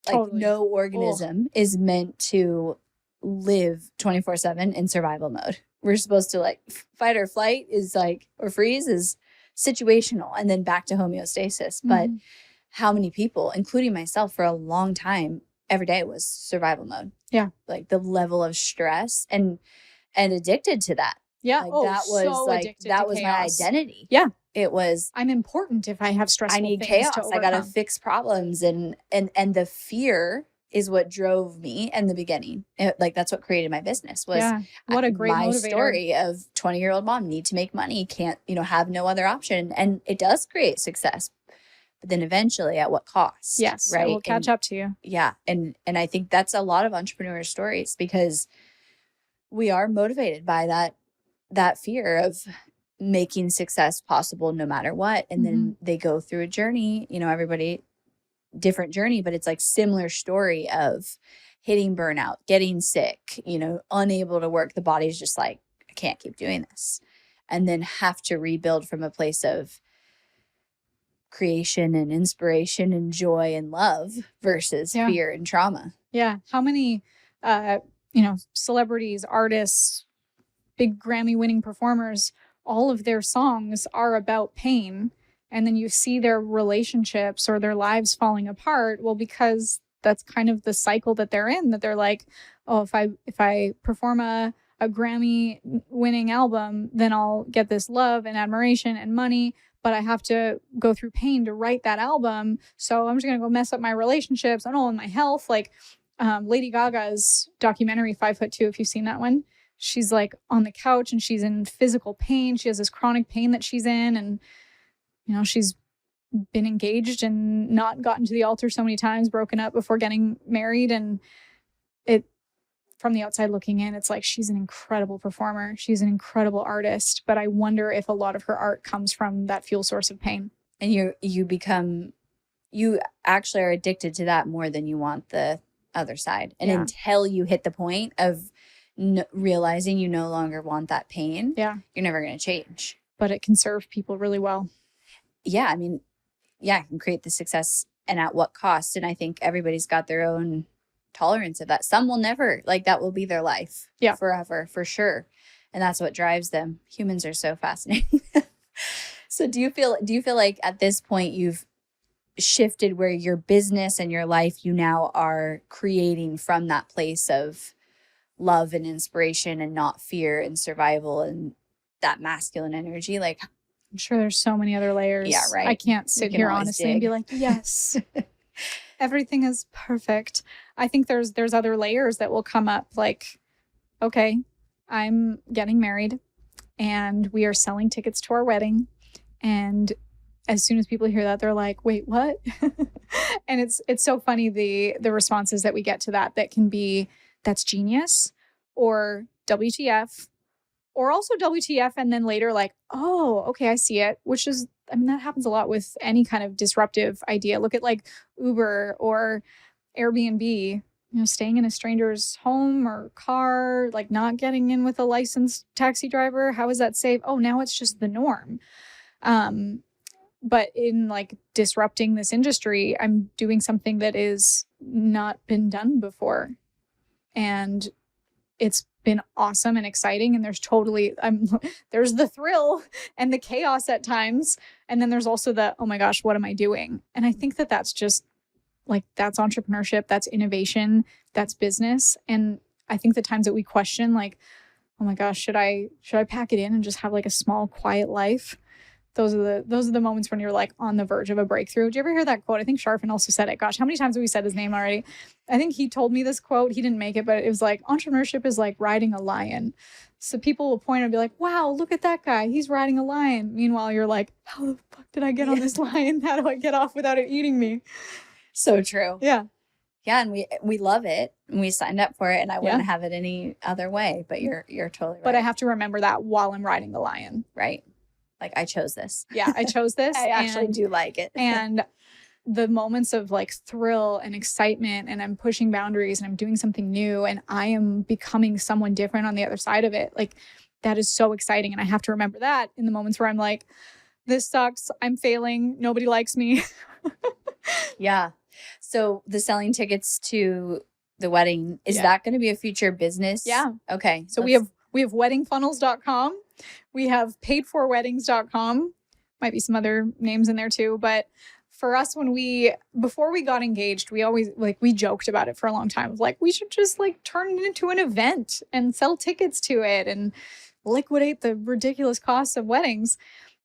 Like no organism is meant to live 24/7 in survival mode. We're supposed to like fight or flight or freeze is situational and then back to homeostasis. But how many people, including myself for a long time, every day was survival mode. Yeah. Like the level of stress and addicted to that. Yeah. That was so addicted that to was chaos. my identity. Yeah. It was, I'm important if I have stressful I need things chaos. to I gotta fix problems, and the fear is what drove me in the beginning. That's what created my business. Was what a great my motivator. Story of 20-year-old mom, need to make money, can't have no other option, and it does create success. But then eventually, at what cost? Yes, right. It will catch up to you. Yeah, and I think that's a lot of entrepreneur stories, because we are motivated by that fear of making success possible no matter what. And then they go through a journey, everybody different journey, but it's like similar story of hitting burnout, getting sick, unable to work. The body's just like, I can't keep doing this. And then have to rebuild from a place of creation and inspiration and joy and love versus fear and trauma. Yeah. How many, celebrities, artists, big Grammy winning performers, all of their songs are about pain. And then you see their relationships or their lives falling apart. Well, because that's kind of the cycle that they're in, that they're like, oh, if I perform a Grammy winning album, then I'll get this love and admiration and money, but I have to go through pain to write that album. So I'm just going to go mess up my relationships and my health. Like Lady Gaga's documentary, 5'2", if you've seen that one. She's like on the couch and she's in physical pain. She has this chronic pain that she's in. And, she's been engaged and not gotten to the altar so many times, broken up before getting married. And from the outside looking in, it's like she's an incredible performer. She's an incredible artist. But I wonder if a lot of her art comes from that fuel source of pain. And you actually are addicted to that more than you want the other side. And until you hit the point of realizing you no longer want that pain, you're never going to change. But it can serve people really well. Yeah, it can create the success, and at what cost? And I think everybody's got their own tolerance of that. Some will never, that will be their life forever, for sure. And that's what drives them. Humans are so fascinating. So do you feel like at this point you've shifted where your business and your life, you now are creating from that place of love and inspiration and not fear and survival and that masculine energy? Like, I'm sure there's so many other layers. Yeah, right. I can't sit here honestly and be like, yes, everything is perfect. I think there's other layers that will come up. Like, okay, I'm getting married and we are selling tickets to our wedding. And as soon as people hear that, they're like, wait, what? And it's so funny, the responses that we get to that can be, that's genius, or WTF, or also WTF, and then later like, oh, okay, I see it, which is, that happens a lot with any kind of disruptive idea. Look at like Uber or Airbnb, staying in a stranger's home or car, like not getting in with a licensed taxi driver. How is that safe? Oh, now it's just the norm. But in like disrupting this industry, I'm doing something that is not been done before. And it's been awesome and exciting. And there's there's the thrill and the chaos at times. And then there's also the, oh my gosh, what am I doing? And I think that's just like, that's entrepreneurship, that's innovation, that's business. And I think the times that we question like, oh my gosh, should I pack it in and just have like a small, quiet life? Those are the moments when you're like on the verge of a breakthrough. Did you ever hear that quote? I think Sharfin also said it. Gosh, how many times have we said his name already? I think he told me this quote. He didn't make it, but it was like, entrepreneurship is like riding a lion. So people will point and be like, wow, look at that guy. He's riding a lion. Meanwhile, you're like, how the fuck did I get on this lion? How do I get off without it eating me? So true. Yeah. Yeah, and we love it, and we signed up for it, and I wouldn't have it any other way. But you're totally right. But I have to remember that while I'm riding the lion. Right. Like, I chose this. Yeah, I chose this. I actually do like it. And the moments of like thrill and excitement, and I'm pushing boundaries and I'm doing something new and I am becoming someone different on the other side of it. Like, that is so exciting. And I have to remember that in the moments where I'm like, this sucks. I'm failing. Nobody likes me. Yeah. So the selling tickets to the wedding, is that going to be a future business? Yeah. Okay. So we have weddingfunnels.com. We have paidforweddings.com. Might be some other names in there too. But for us, before we got engaged, we always we joked about it for a long time. Like, we should just like turn it into an event and sell tickets to it and liquidate the ridiculous costs of weddings.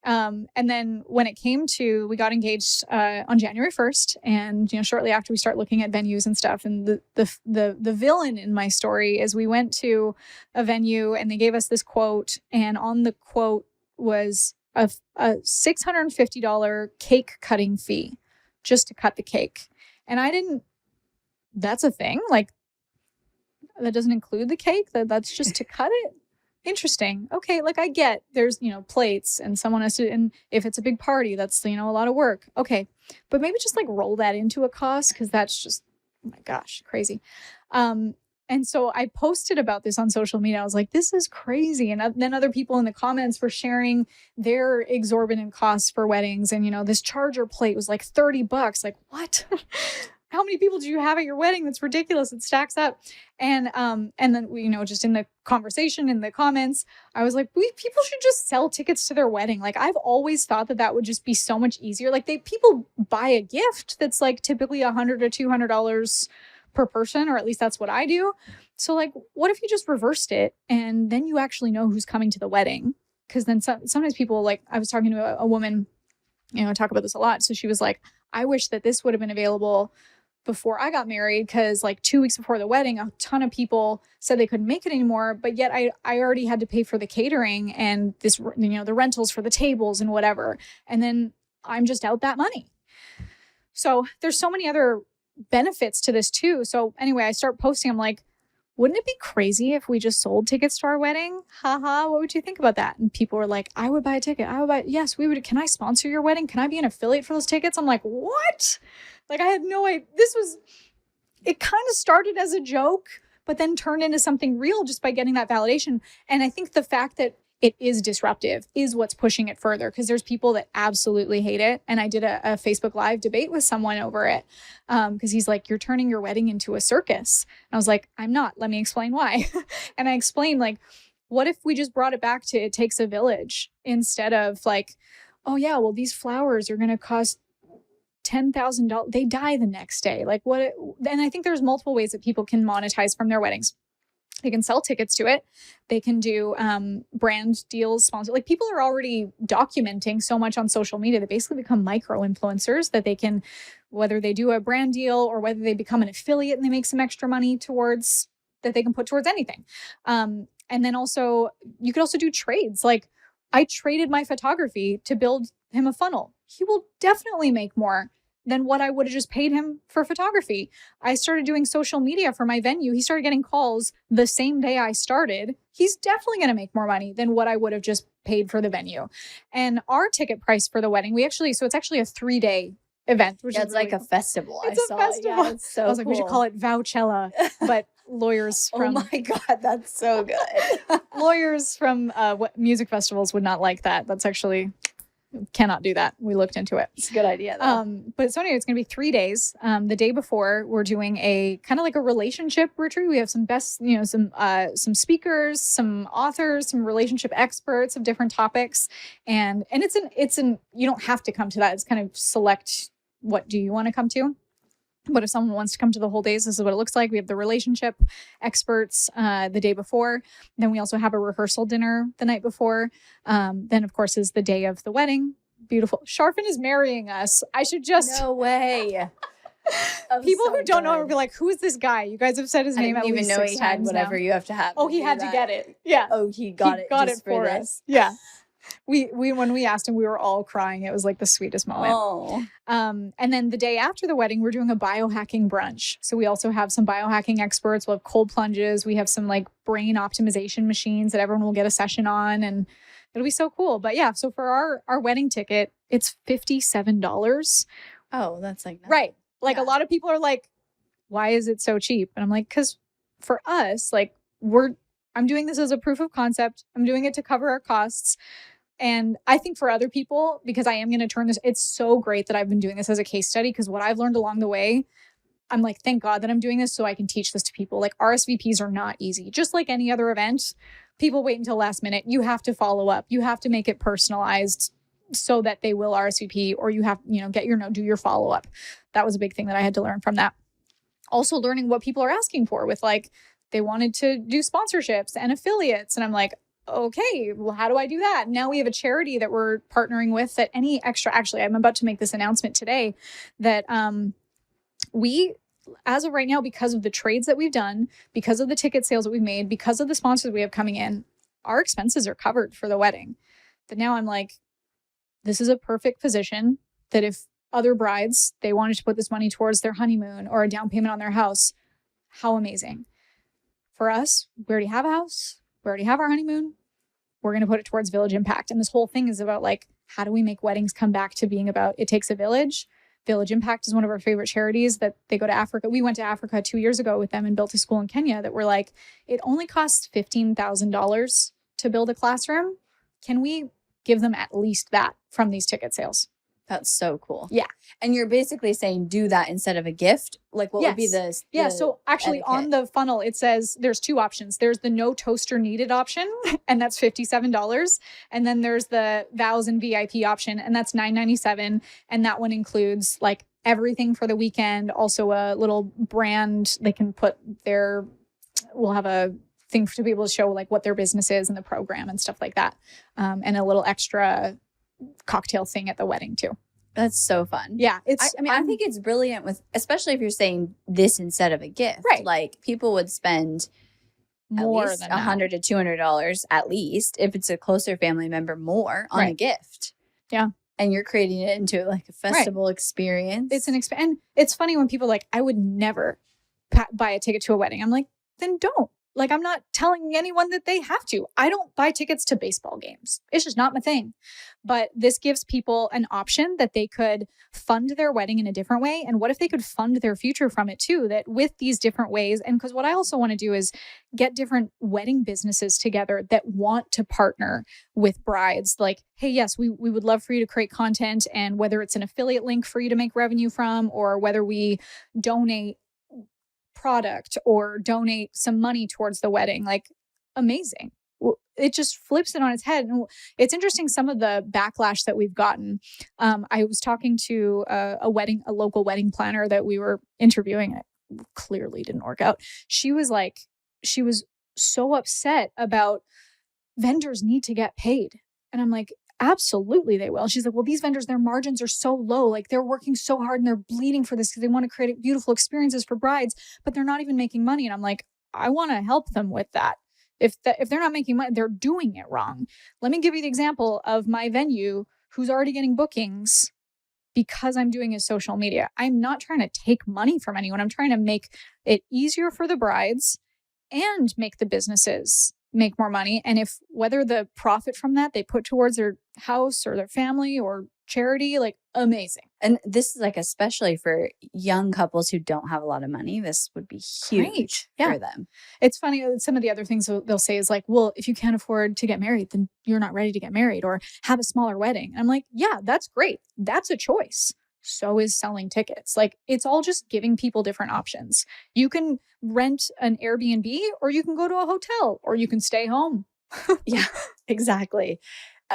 And then when it came to, we got engaged on January 1st, and shortly after we start looking at venues and stuff. And the villain in my story is we went to a venue and they gave us this quote, and on the quote was a $650 cake cutting fee just to cut the cake. And that's a thing, like, that doesn't include the cake, that's just to cut it. Interesting. Okay, like, I get there's, plates and someone has to, and if it's a big party, that's, a lot of work. Okay. But maybe just like roll that into a cost, because that's just, oh my gosh, crazy. And so I posted about this on social media. I was like, this is crazy. And then other people in the comments were sharing their exorbitant costs for weddings. And, this charger plate was like $30. Like, what? How many people do you have at your wedding? That's ridiculous. It stacks up. And then we, just in the conversation, in the comments, I was like, people should just sell tickets to their wedding. Like, I've always thought that would just be so much easier. Like, people buy a gift that's like typically $100 or $200 per person, or at least that's what I do. So like, what if you just reversed it and then you actually know who's coming to the wedding? Because then sometimes people, like, I was talking to a woman, I talk about this a lot. So she was like, I wish that this would have been available before I got married, because like 2 weeks before the wedding, a ton of people said they couldn't make it anymore, but yet I already had to pay for the catering and this, the rentals for the tables and whatever. And then I'm just out that money. So there's so many other benefits to this too. So anyway, I start posting. I'm like, wouldn't it be crazy if we just sold tickets to our wedding? Haha, what would you think about that? And people were like, I would buy a ticket. Yes, we would. Can I sponsor your wedding? Can I be an affiliate for those tickets? I'm like, what? Like, I had no idea. It kind of started as a joke, but then turned into something real just by getting that validation. And I think the fact that it is disruptive is what's pushing it further, because there's people that absolutely hate it. And I did a Facebook Live debate with someone over it, because he's like, you're turning your wedding into a circus. And I was like, I'm not. Let me explain why. And I explained, like, what if we just brought it back to it takes a village, instead of like, oh yeah, well, these flowers are going to cost $10,000. They die the next day. Like, what? And I think there's multiple ways that people can monetize from their weddings. They can sell tickets to it. They can do brand deals, sponsor. Like, people are already documenting so much on social media. They basically become micro influencers that they can, whether they do a brand deal or whether they become an affiliate and they make some extra money towards, that they can put towards anything. And then also, you could also do trades. Like, I traded my photography to build him a funnel. He will definitely make more than what I would have just paid him for photography. I started doing social media for my venue. He started getting calls the same day I started. He's definitely going to make more money than what I would have just paid for the venue. And our ticket price for the wedding, so it's actually a 3-day event. Which is it's really like a festival. It's a festival. Yeah, it's so I was like, we should call it Vouchella, but lawyers from... Oh my God, that's so good. Lawyers from music festivals would not like that. That's actually... cannot do that. We looked into it. It's a good idea though. But so anyway, it's going to be 3 days. The day before, we're doing a kind of like a relationship retreat. We have some some speakers, some authors, some relationship experts of different topics. And it's you don't have to come to that. It's kind of select, what do you want to come to? But if someone wants to come to the whole days, this is what it looks like. We have the relationship experts the day before. Then we also have a rehearsal dinner the night before. Then, of course, is the day of the wedding. Beautiful. Sharfin is marrying us. I should just... No way. People who don't know will be like, who is this guy? You guys have said his name at least 6 times. I didn't even know he had whatever you have to have. Oh, he had to get it. Yeah. Oh, he got it for us. Yeah. we when we asked him, we were all crying. It was like the sweetest moment. Oh. And then the day after the wedding, we're doing a biohacking brunch. So we also have some biohacking experts. We'll have cold plunges. We have some like brain optimization machines that everyone will get a session on, and it'll be so cool. But yeah, so for our wedding ticket, it's $57. Oh, that's like nothing. Right. Like a lot of people are like, why is it so cheap? And I'm like, because for us, like I'm doing this as a proof of concept. I'm doing it to cover our costs. And I think for other people, because I am going to turn this, it's so great that I've been doing this as a case study, because what I've learned along the way, I'm like, thank God that I'm doing this so I can teach this to people. Like RSVPs are not easy. Just like any other event, people wait until last minute. You have to follow up. You have to make it personalized so that they will RSVP, or you have, do your follow up. That was a big thing that I had to learn from that. Also learning what people are asking for with like, they wanted to do sponsorships and affiliates. And I'm like, okay, well, how do I do that? Now we have a charity that we're partnering with that any extra, actually, I'm about to make this announcement today that we, as of right now, because of the trades that we've done, because of the ticket sales that we've made, because of the sponsors we have coming in, our expenses are covered for the wedding. But now I'm like, this is a perfect position that if other brides, they wanted to put this money towards their honeymoon or a down payment on their house, how amazing. For us, we already have a house. We already have our honeymoon. We're going to put it towards village impact. And this whole thing is about like, how do we make weddings come back to being about, it takes a village. Village Impact is one of our favorite charities that they go to Africa. We went to Africa 2 years ago with them and built a school in Kenya that we're like, it only costs $15,000 to build a classroom. Can we give them at least that from these ticket sales? That's so cool. Yeah. And you're basically saying do that instead of a gift? Like what would be the Yeah, so actually etiquette? On the funnel, it says there's two options. There's the no toaster needed option, and that's $57. And then there's the vows and VIP option, and that's $9.97. And that one includes like everything for the weekend. Also a little brand they can put we'll have a thing to be able to show like what their business is and the program and stuff like that. And a little extra cocktail thing at the wedding too. That's so fun. Yeah. I think it's brilliant especially if you're saying this instead of a gift. Right. Like people would spend more than $100 to $200 at least if it's a closer family member more on a gift. Yeah. And you're creating it into like a festival experience. It's and it's funny when people are like, I would never buy a ticket to a wedding. I'm like, then don't. Like, I'm not telling anyone that they have to. I don't buy tickets to baseball games. It's just not my thing. But this gives people an option that they could fund their wedding in a different way. And what if they could fund their future from it too? That with these different ways, and because what I also want to do is get different wedding businesses together that want to partner with brides. Like, hey, yes, we would love for you to create content, and whether it's an affiliate link for you to make revenue from, or whether we donate product or donate some money towards the wedding, like amazing. It just flips it on its head. And it's interesting, some of the backlash that we've gotten. I was talking to a local wedding planner that we were interviewing. It clearly didn't work out. She was so upset about vendors need to get paid. And I'm like, absolutely they will. She's like, well, these vendors, their margins are so low. Like they're working so hard and they're bleeding for this because they want to create beautiful experiences for brides, but they're not even making money. And I'm like, I want to help them with that. If they're not making money, they're doing it wrong. Let me give you the example of my venue who's already getting bookings because I'm doing his social media. I'm not trying to take money from anyone. I'm trying to make it easier for the brides and make the businesses make more money. And if whether the profit from that they put towards their house or their family or charity, like amazing. And this is like, especially for young couples who don't have a lot of money, this would be huge for them. It's funny. Some of the other things they'll say is like, well, if you can't afford to get married, then you're not ready to get married or have a smaller wedding. And I'm like, yeah, that's great. That's a choice. So is selling tickets. Like it's all just giving people different options. You can rent an Airbnb, or you can go to a hotel, or you can stay home. Yeah, exactly.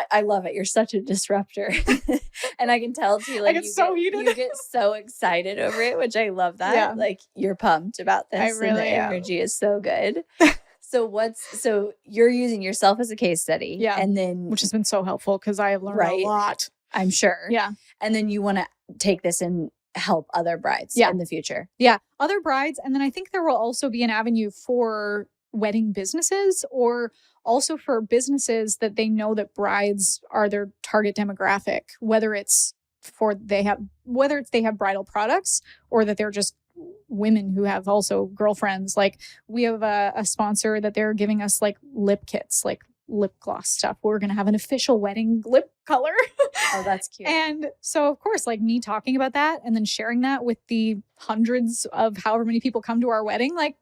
I love it. You're such a disruptor. And I can tell too, like you get so excited over it, which I love that. Yeah. Like you're pumped about this. I really and the energy is so good. So you're using yourself as a case study. Yeah. And then which has been so helpful because I have learned a lot. I'm sure. Yeah. And then you want to take this and help other brides in the future. Yeah. Other brides. And then I think there will also be an avenue for wedding businesses, or also for businesses that they know that brides are their target demographic, whether they have bridal products, or that they're just women who have also girlfriends. Like, we have a sponsor that they're giving us like lip kits, like lip gloss stuff. We're going to have an official wedding lip color. Oh, that's cute. And so, of course, like me talking about that and then sharing that with the hundreds of however many people come to our wedding, like,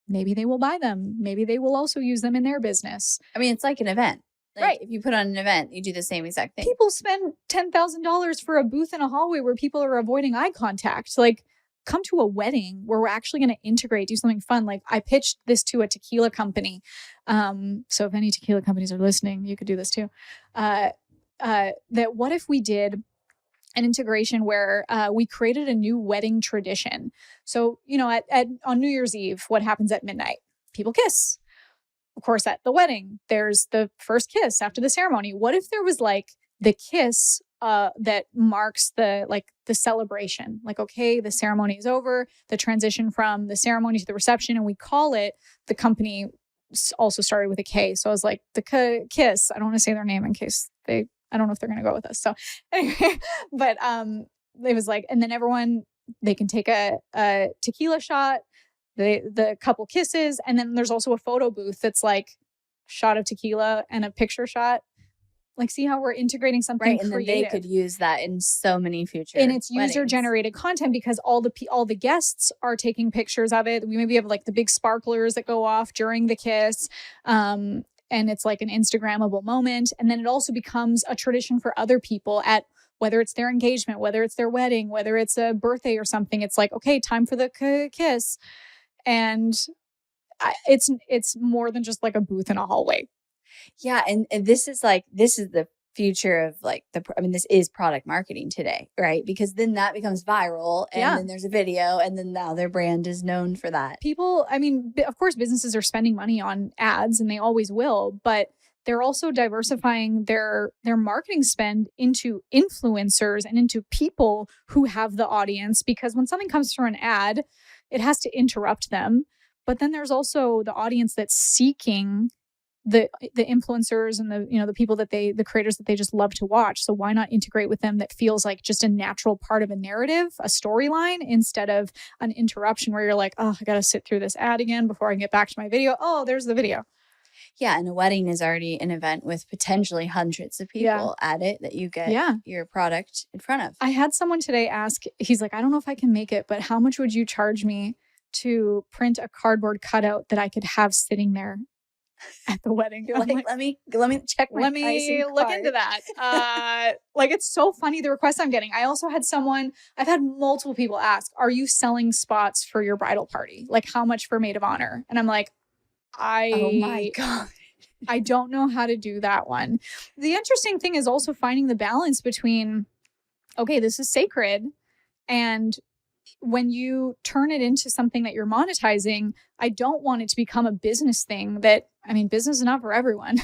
maybe they will buy them. Maybe they will also use them in their business. I mean, it's like an event. Like, right. If you put on an event, you do the same exact thing. People spend $10,000 for a booth in a hallway where people are avoiding eye contact. Like, come to a wedding where we're actually going to integrate, do something fun. Like, I pitched this to a tequila company. So if any tequila companies are listening, you could do this too. That what if we did an integration where we created a new wedding tradition? So, on New Year's Eve, what happens at midnight? People kiss. Of course, at the wedding, there's the first kiss after the ceremony. What if there was like the kiss that marks the celebration? Like, okay, the ceremony is over, the transition from the ceremony to the reception, and we call it, the company also started with a K. So I was like, the kiss. I don't want to say their name in case I don't know if they're going to go with us. So anyway, but it was like, and then everyone, they can take a tequila shot, the couple kisses, and then there's also a photo booth that's like shot of tequila and a picture shot. Like, see how we're integrating something right, and creative. then they could use that in so many future and it's weddings. User-generated content, because all the guests are taking pictures of it. We maybe have like the big sparklers that go off during the kiss, and it's like an Instagrammable moment. And then it also becomes a tradition for other people at, whether it's their engagement, whether it's their wedding, whether it's a birthday or something. It's like, okay, time for the kiss. And it's more than just like a booth in a hallway. Yeah. And this is the future of like this is product marketing today, right? Because then that becomes viral, and then there's a video, and then now their brand is known for that. People, of course, businesses are spending money on ads, and they always will, but they're also diversifying their marketing spend into influencers and into people who have the audience, because when something comes through an ad, it has to interrupt them. But then there's also the audience that's seeking the influencers and the people the creators that they just love to watch. So why not integrate with them that feels like just a natural part of a narrative, a storyline, instead of an interruption where you're like, oh, I got to sit through this ad again before I can get back to my video. Oh, there's the video. Yeah, and a wedding is already an event with potentially hundreds of people at it that you get your product in front of. I had someone today ask, he's like, I don't know if I can make it, but how much would you charge me to print a cardboard cutout that I could have sitting there at the wedding? You're like, let me check my let me look into that. It's so funny, the requests I'm getting. I also had I've had multiple people ask, are you selling spots for your bridal party? Like, how much for maid of honor? And I'm like, oh my God, I don't know how to do that one. The interesting thing is also finding the balance between, okay, this is sacred, and when you turn it into something that you're monetizing, I don't want it to become a business thing that, business is not for everyone.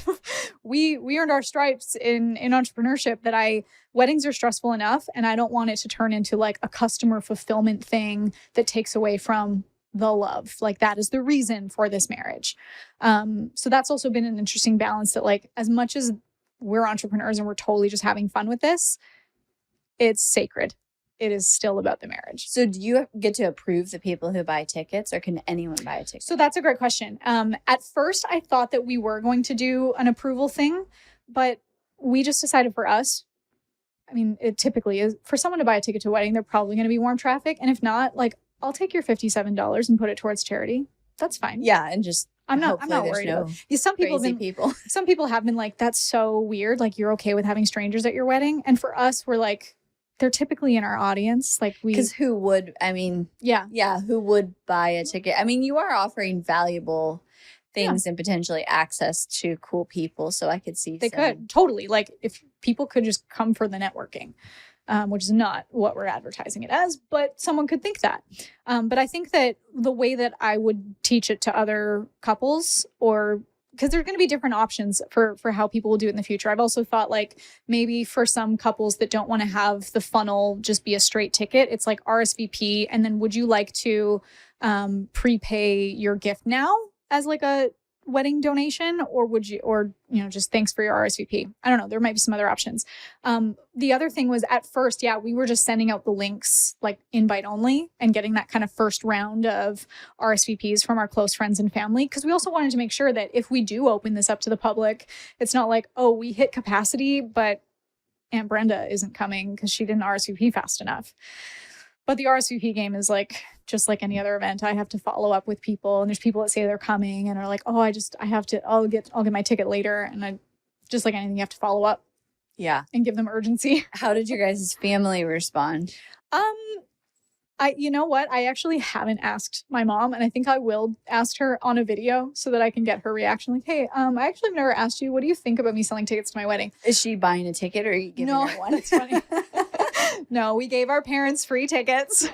We earned our stripes in entrepreneurship that weddings are stressful enough, and I don't want it to turn into like a customer fulfillment thing that takes away from the love. Like, that is the reason for this marriage. So that's also been an interesting balance, that like, as much as we're entrepreneurs and we're totally just having fun with this, it's sacred. It is still about the marriage. So do you get to approve the people who buy tickets, or can anyone buy a ticket? So that's a great question. At first, I thought that we were going to do an approval thing, but we just decided for us, it typically is, for someone to buy a ticket to a wedding, they're probably going to be warm traffic. And if not, like, I'll take your $57 and put it towards charity. That's fine. Yeah. And just, I'm not worried about it. Some people have been like, that's so weird. Like, you're okay with having strangers at your wedding. And for us, we're like, they're typically in our audience. Like, because who would, who would buy a ticket? You are offering valuable things and potentially access to cool people. So I could see they could totally, like, if people could just come for the networking, which is not what we're advertising it as, but someone could think that. But I think that the way that I would teach it to other couples, or because there's going to be different options for how people will do it in the future. I've also thought, like, maybe for some couples that don't want to have the funnel just be a straight ticket, it's like RSVP. And then would you like to prepay your gift now? as like a wedding donation, or would you, or, you know, just thanks for your RSVP? I don't know. There might be some other options. The other thing was at first, yeah, we were just sending out the links like invite only and getting that kind of first round of RSVPs from our close friends and family. Because we also wanted to make sure that if we do open this up to the public, it's not like, oh, we hit capacity, but Aunt Brenda isn't coming because she didn't RSVP fast enough. But the RSVP game is like, just like any other event, I have to follow up with people, and there's people that say they're coming and are like, oh, I'll get my ticket later. And I, just like anything, you have to follow up. Yeah. And give them urgency. How did your guys' family respond? You know what? I actually haven't asked my mom, and I think I will ask her on a video so that I can get her reaction. Like, hey, I actually have never asked you, what do you think about me selling tickets to my wedding? Is she buying a ticket, or are you giving her one? That's funny. No, we gave our parents free tickets.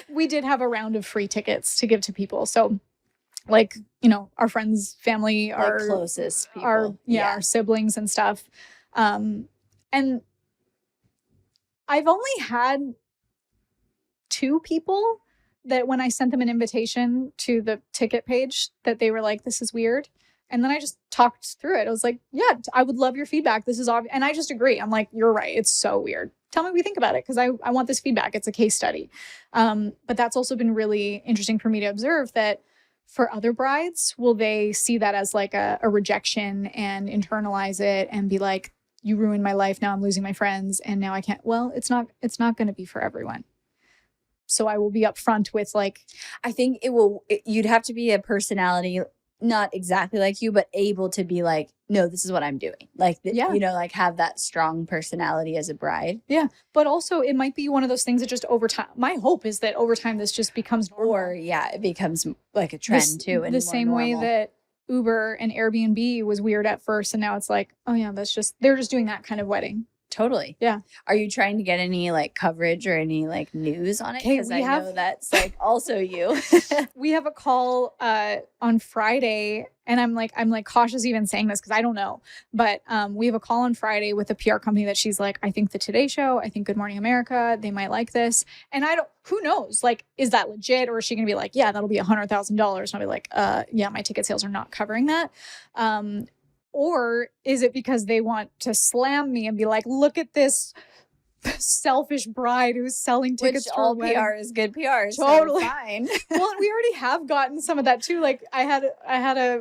We did have a round of free tickets to give to people. So, like, you know, our friends, family, like our closest people, our siblings and stuff. And I've only had 2 people that when I sent them an invitation to the ticket page that they were like, this is weird. And then I just talked through it. I was like, yeah, I would love your feedback. This is obvious. And I just agree. I'm like, you're right. It's so weird. Tell me what you think about it, because I want this feedback. It's a case study. But that's also been really interesting for me to observe that for other brides, will they see that as like a rejection and internalize it and be like, you ruined my life. Now I'm losing my friends. And now I can't. Well, it's not going to be for everyone. So I will be upfront with like, I think you'd have to be a personality, not exactly like you, but able to be like, no, this is what I'm doing. Like, you know, like have that strong personality as a bride. Yeah. But also it might be one of those things that just over time, my hope is that over time this just becomes normal. Or it becomes like a trend too. And the same way that Uber and Airbnb was weird at first. And now it's like, oh yeah, they're just doing that kind of wedding. Totally. Yeah. Are you trying to get any like coverage or any like news on it? Because I know that's like also you. We have a call on Friday, and I'm like cautious even saying this because I don't know. But we have a call on Friday with a PR company that she's like, I think the Today Show, I think Good Morning America, they might like this. And who knows? Like, is that legit, or is she gonna be like, yeah, that'll be $100,000? And I'll be like, yeah, my ticket sales are not covering that. Or is it because they want to slam me and be like, look at this selfish bride who's selling tickets to all PR is good PR. Totally. So fine. Well, we already have gotten some of that too. Like I had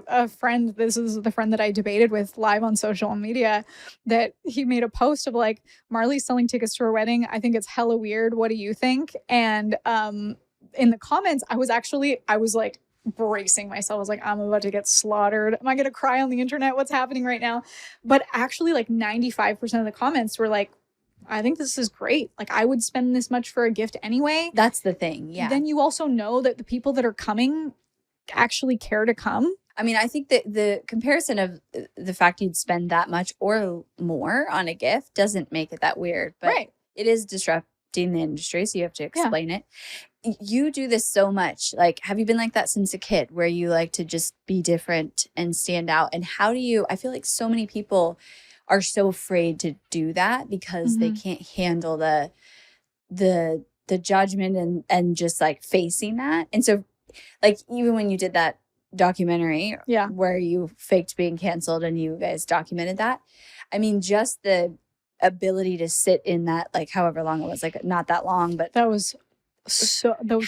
a friend, this is the friend that I debated with live on social media, that he made a post of like, Marley's selling tickets to her wedding. I think it's hella weird. What do you think? And in the comments, I was like, bracing myself. I was like, I'm about to get slaughtered. Am I going to cry on the internet? What's happening right now? But actually like 95% of the comments were like, I think this is great. Like I would spend this much for a gift anyway. That's the thing. Yeah. Then you also know that the people that are coming actually care to come. I mean, I think that the comparison of the fact you'd spend that much or more on a gift doesn't make it that weird, but it is disrupting the industry. So you have to explain it. You do this so much. Like, have you been like that since a kid, where you like to just be different and stand out? And I feel like so many people are so afraid to do that because they can't handle the judgment and just like facing that. And so like, even when you did that documentary where you faked being canceled and you guys documented that, I mean, just the ability to sit in that, like however long it was, like not that long, but that was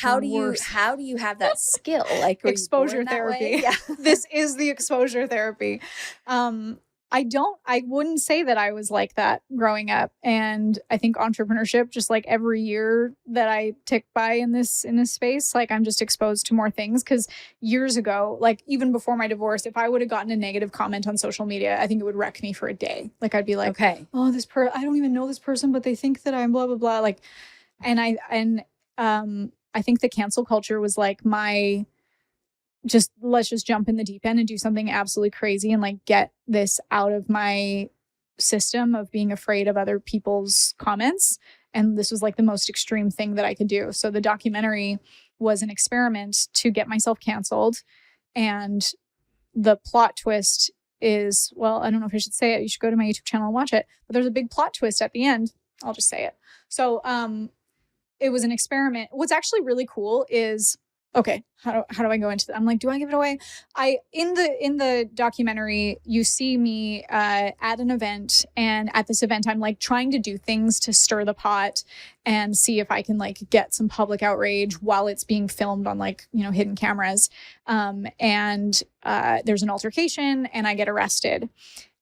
how do you have that skill? Like exposure therapy. Yeah. This is the exposure therapy. I wouldn't say that I was like that growing up. And I think entrepreneurship, just like every year that I tick by in this space, like I'm just exposed to more things. Cause years ago, like even before my divorce, if I would have gotten a negative comment on social media, I think it would wreck me for a day. Like I'd be like, okay, oh, I don't even know this person, but they think that I'm blah, blah, blah. Like, I think the cancel culture was like let's just jump in the deep end and do something absolutely crazy and like get this out of my system of being afraid of other people's comments. And this was like the most extreme thing that I could do. So the documentary was an experiment to get myself canceled. And the plot twist is, well, I don't know if I should say it. You should go to my YouTube channel and watch it. But there's a big plot twist at the end. I'll just say it. So, it was an experiment. What's actually really cool is okay, how do I go into that? I'm like, do I give it away? In the documentary, you see me at an event, and at this event, I'm like trying to do things to stir the pot and see if I can like get some public outrage while it's being filmed on like, you know, hidden cameras. And there's an altercation, and I get arrested.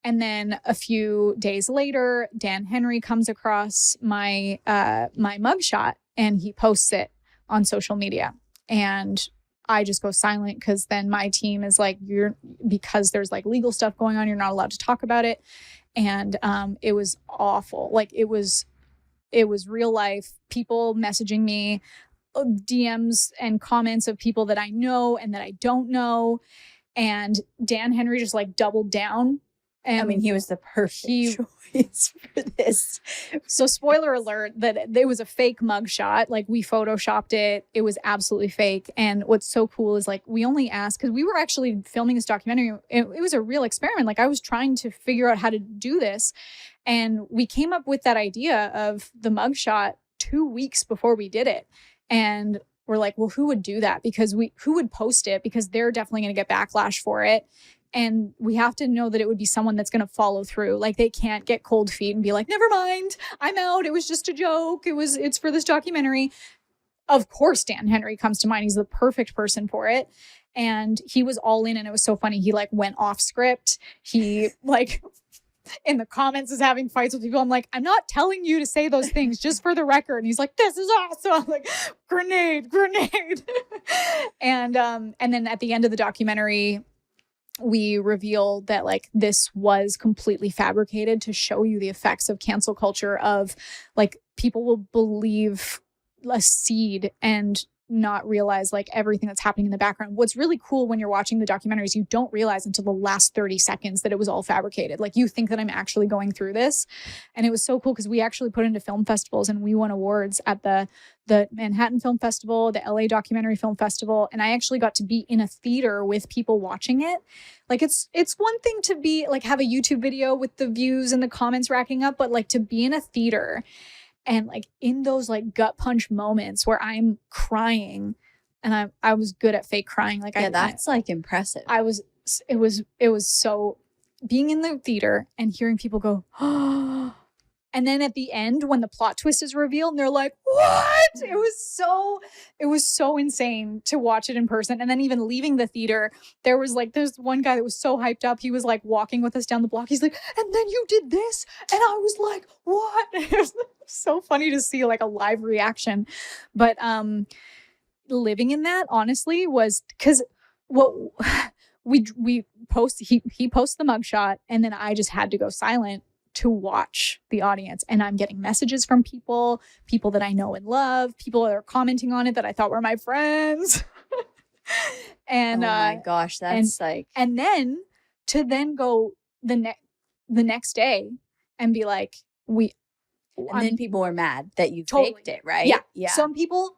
And then a few days later, Dan Henry comes across my my mugshot, and he posts it on social media. And I just go silent, because then my team is like, because there's like legal stuff going on, you're not allowed to talk about it. And it was awful. Like it was real life people messaging me, DMs and comments of people that I know and that I don't know. And Dan Henry just like doubled down. And I mean, he was the perfect choice for this. So spoiler alert, that it was a fake mugshot. Like we photoshopped it. It was absolutely fake. And what's so cool is like, we only asked, because we were actually filming this documentary. It was a real experiment. Like I was trying to figure out how to do this. And we came up with that idea of the mugshot 2 weeks before we did it. And we're like, well, who would do that? Because who would post it? Because they're definitely going to get backlash for it. And we have to know that it would be someone that's going to follow through. Like they can't get cold feet and be like, never mind, I'm out. It was just a joke. It's for this documentary. Of course, Dan Henry comes to mind. He's the perfect person for it. And he was all in, and it was so funny. He like went off script. He like in the comments is having fights with people. I'm like, I'm not telling you to say those things, just for the record. And he's like, this is awesome. I'm like, grenade. And then at the end of the documentary, we reveal that like this was completely fabricated to show you the effects of cancel culture, of like people will believe a seed and not realize like everything that's happening in the background. What's really cool when you're watching the documentaries, you don't realize until the last 30 seconds that it was all fabricated. Like you think that I'm actually going through this. And it was so cool because we actually put into film festivals, and we won awards at the Manhattan Film Festival, the LA Documentary Film Festival. And I actually got to be in a theater with people watching it. Like it's one thing to be like, have a YouTube video with the views and the comments racking up, but like to be in a theater and like in those like gut punch moments where I'm crying, and I was good at fake crying. Like that's like impressive. It was so, being in the theater and hearing people go, oh, and then at the end when the plot twist is revealed and they're like, what? It was so insane to watch it in person. And then even leaving the theater, there's one guy that was so hyped up. He was like walking with us down the block. He's like, and then you did this. And I was like, what? It was so funny to see like a live reaction. But living in that honestly was, because what we post, he posts the mugshot, and then I just had to go silent to watch the audience. And I'm getting messages from people that I know and love, people that are commenting on it that I thought were my friends. And oh my gosh, that's and then to then go the next day and be like, then people were mad that you totally faked it, right? Yeah. Some people,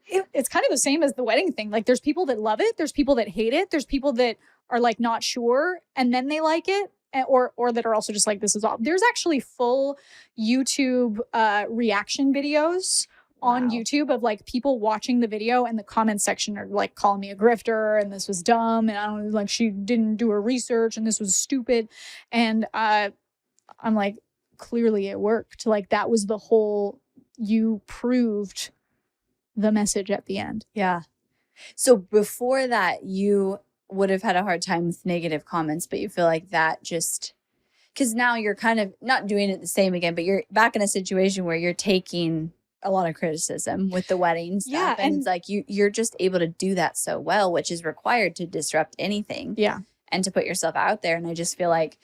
it's kind of the same as the wedding thing. Like there's people that love it, there's people that hate it, there's people that are like not sure and then they like it. Or that are also just like, this is all. There's actually full YouTube reaction videos on YouTube of like people watching the video, and the comment section are like calling me a grifter, and this was dumb, and I don't like, she didn't do her research, and this was stupid. And I'm like, clearly it worked. Like that was the whole, you proved the message at the end. Yeah. So before that, you would have had a hard time with negative comments, but you feel like that just, because now you're kind of not doing it the same again, but you're back in a situation where you're taking a lot of criticism with the wedding stuff. Yeah, and it's like you're just able to do that so well, which is required to disrupt anything. Yeah. And to put yourself out there. And I just feel like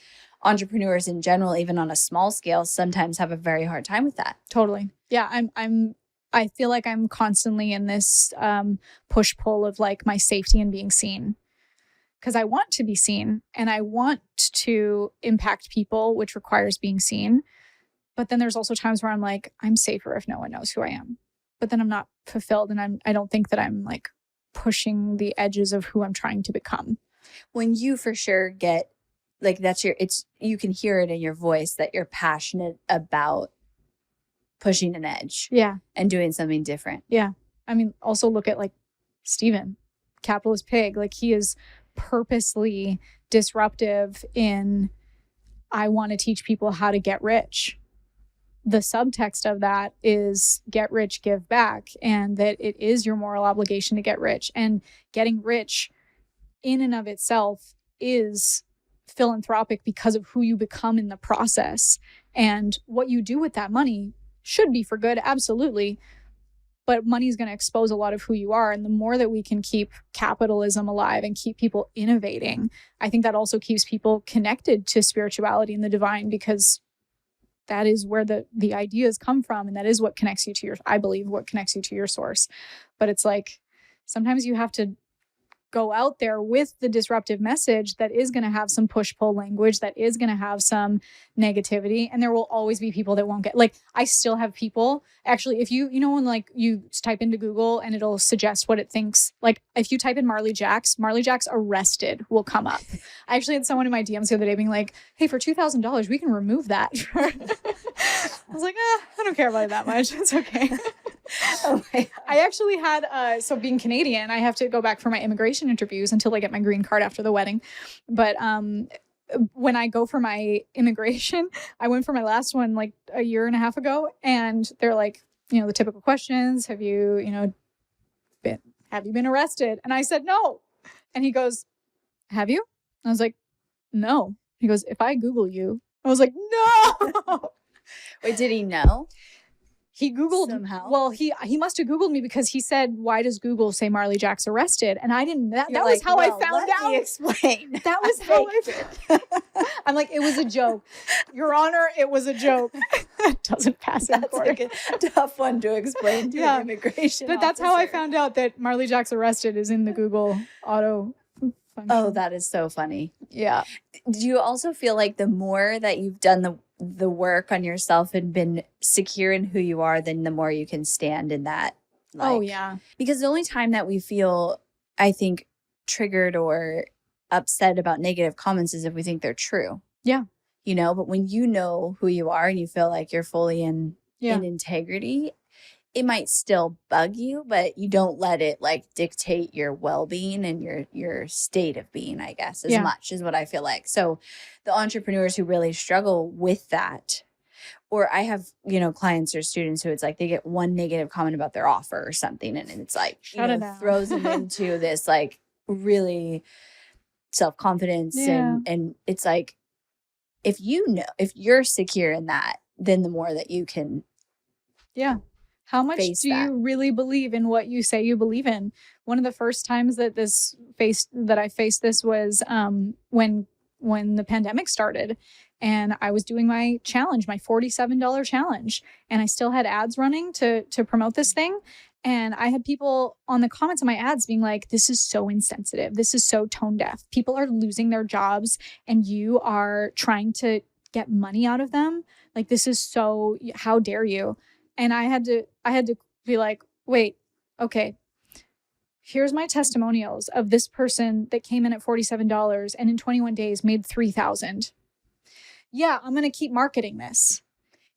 entrepreneurs in general, even on a small scale, sometimes have a very hard time with that. Totally. Yeah. I feel like I'm constantly in this push-pull of like my safety and being seen. Because I want to be seen and I want to impact people, which requires being seen. But then there's also times where I'm like, I'm safer if no one knows who I am. But then I'm not fulfilled, and I don't think that I'm like pushing the edges of who I'm trying to become. When you for sure get like, you can hear it in your voice that you're passionate about pushing an edge. Yeah. And doing something different. Yeah. I mean, also look at like Steven, capitalist pig. Like, he is purposely disruptive in, I want to teach people how to get rich. The subtext of that is get rich, give back, and that it is your moral obligation to get rich. And getting rich in and of itself is philanthropic because of who you become in the process. And what you do with that money should be for good, absolutely. But money is going to expose a lot of who you are. And the more that we can keep capitalism alive and keep people innovating, I think that also keeps people connected to spirituality and the divine, because that is where the ideas come from. And that is what connects you to I believe, what connects you to your source. But it's like, sometimes you have to go out there with the disruptive message that is going to have some push-pull language, that is going to have some negativity. And there will always be people that won't get, like, I still have people, actually, if you know, when like you type into Google and it'll suggest what it thinks, like if you type in Marley Jaxx arrested will come up. I actually had someone in my DMs the other day being like, hey, for $2,000, we can remove that. I was like, I don't care about it that much. It's okay. Oh my God. I actually had, so being Canadian, I have to go back for my immigration interviews until I get my green card after the wedding. But when I go for my immigration, I went for my last one like a year and a half ago, and they're like, you know, the typical questions. Have you been arrested? And I said, no. And he goes, have you? I was like, no. He goes, if I Google you. I was like, no. Wait, did he know? He Googled, somehow. Well, he must have Googled me, because he said, why does Google say Marley Jaxx arrested? And I didn't, that was how I found out. Explain. That was how I'm like, it was a joke. Your Honor, it was a joke. It doesn't pass in court. Like a tough one to explain to an immigration But that's how I found out that Marley Jaxx arrested is in the Google auto function. Oh, that is so funny. Yeah. Do you also feel like the more that you've done the work on yourself and been secure in who you are, then the more you can stand in that? Like, oh, yeah. Because the only time that we feel, I think, triggered or upset about negative comments is if we think they're true. Yeah. You know, but when you know who you are and you feel like you're fully in integrity, it might still bug you, but you don't let it like dictate your well-being and your state of being, I guess, as much is what I feel like. So the entrepreneurs who really struggle with that, or I have, you know, clients or students who it's like they get one negative comment about their offer or something, and it's like, throws them into this like really self-confidence. And it's like, if you're secure in that, then the more that you can how much do you really believe in what you say you believe in? One of the first times that I faced this was when the pandemic started, and I was doing my challenge, my $47 challenge, and I still had ads running to promote this thing. And I had people on the comments of my ads being like, this is so insensitive. This is so tone deaf. People are losing their jobs and you are trying to get money out of them. Like, this is so, how dare you? And I had to be like, wait, okay, here's my testimonials of this person that came in at $47 and in 21 days made $3,000. Yeah, I'm going to keep marketing this.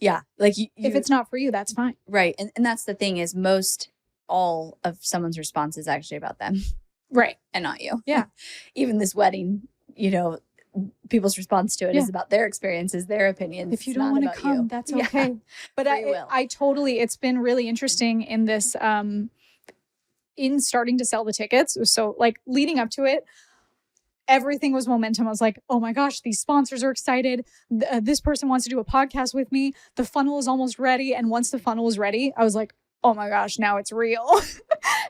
Yeah. Like if it's not for you, that's fine. Right. And that's the thing is all of someone's response is actually about them. Right. And not you. Yeah. Even this wedding, you know, people's response to it is about their experiences, their opinions. If you don't want to come, that's okay. Yeah. But I totally, it's been really interesting in this, in starting to sell the tickets. So like leading up to it, everything was momentum. I was like, oh my gosh, these sponsors are excited. This person wants to do a podcast with me. The funnel is almost ready. And once the funnel was ready, I was like, oh my gosh, now it's real.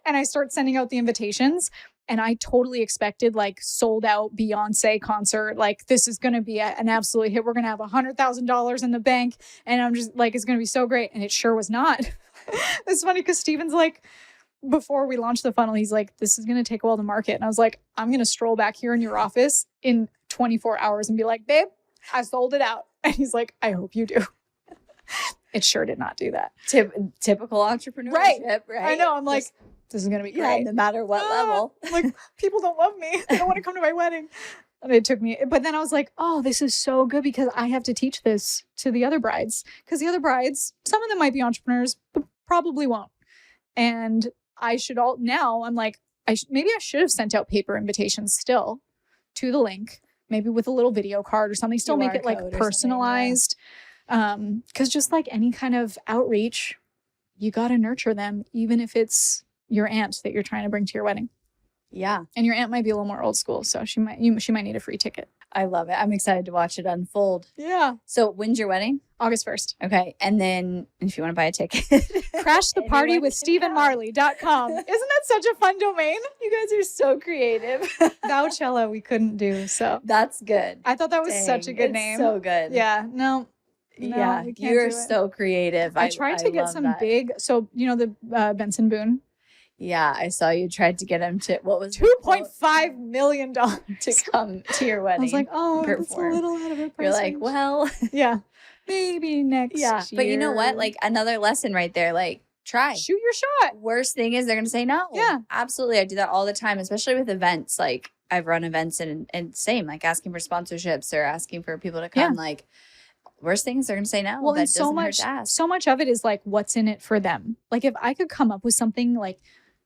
And I start sending out the invitations. And I totally expected like sold out Beyonce concert. Like this is going to be an absolute hit. We're going to have $100,000 in the bank. And I'm just like, it's going to be so great. And it sure was not. It's funny because Steven's like, before we launched the funnel, he's like, this is going to take a while to market. And I was like, I'm going to stroll back here in your office in 24 hours and be like, babe, I sold it out. And he's like, I hope you do. It sure did not do that. Typical entrepreneurship, right? I know. I'm like, this is going to be great. No matter what level. Like, people don't love me. They don't want to come to my wedding. And it took me, but then I was like, oh, this is so good because I have to teach this to the other brides. Because the other brides, some of them might be entrepreneurs, but probably won't. And I should now I'm like, maybe I should have sent out paper invitations still to the link, maybe with a little video card or something, still make it like personalized. Because just like any kind of outreach, you got to nurture them, even if it's your aunt that you're trying to bring to your wedding. Yeah. And your aunt might be a little more old school, so she might need a free ticket. I love it. I'm excited to watch it unfold. Yeah. So when's your wedding? August 1st. Okay. And then if you want to buy a ticket, crash the party with StephenMarley.com. Isn't that such a fun domain? You guys are so creative. Vouchella we couldn't do, so. That's good. I thought that was such a good name. So good. Yeah. No, yeah. You're so creative. I tried to get some big, so you know the Benson Boone? Yeah, I saw you tried to get him to, what was $2.5 million to come to your wedding. I was like, oh, that's a little out of her price. You're like, well. Yeah, maybe next year. But you know what? Like another lesson right there, like try. Shoot your shot. Worst thing is they're going to say no. Yeah. Absolutely. I do that all the time, especially with events. Like I've run events and same, like asking for sponsorships or asking for people to come. Like worst thing is they're going to say no. Well, and so much of it is like, what's in it for them? Like if I could come up with something like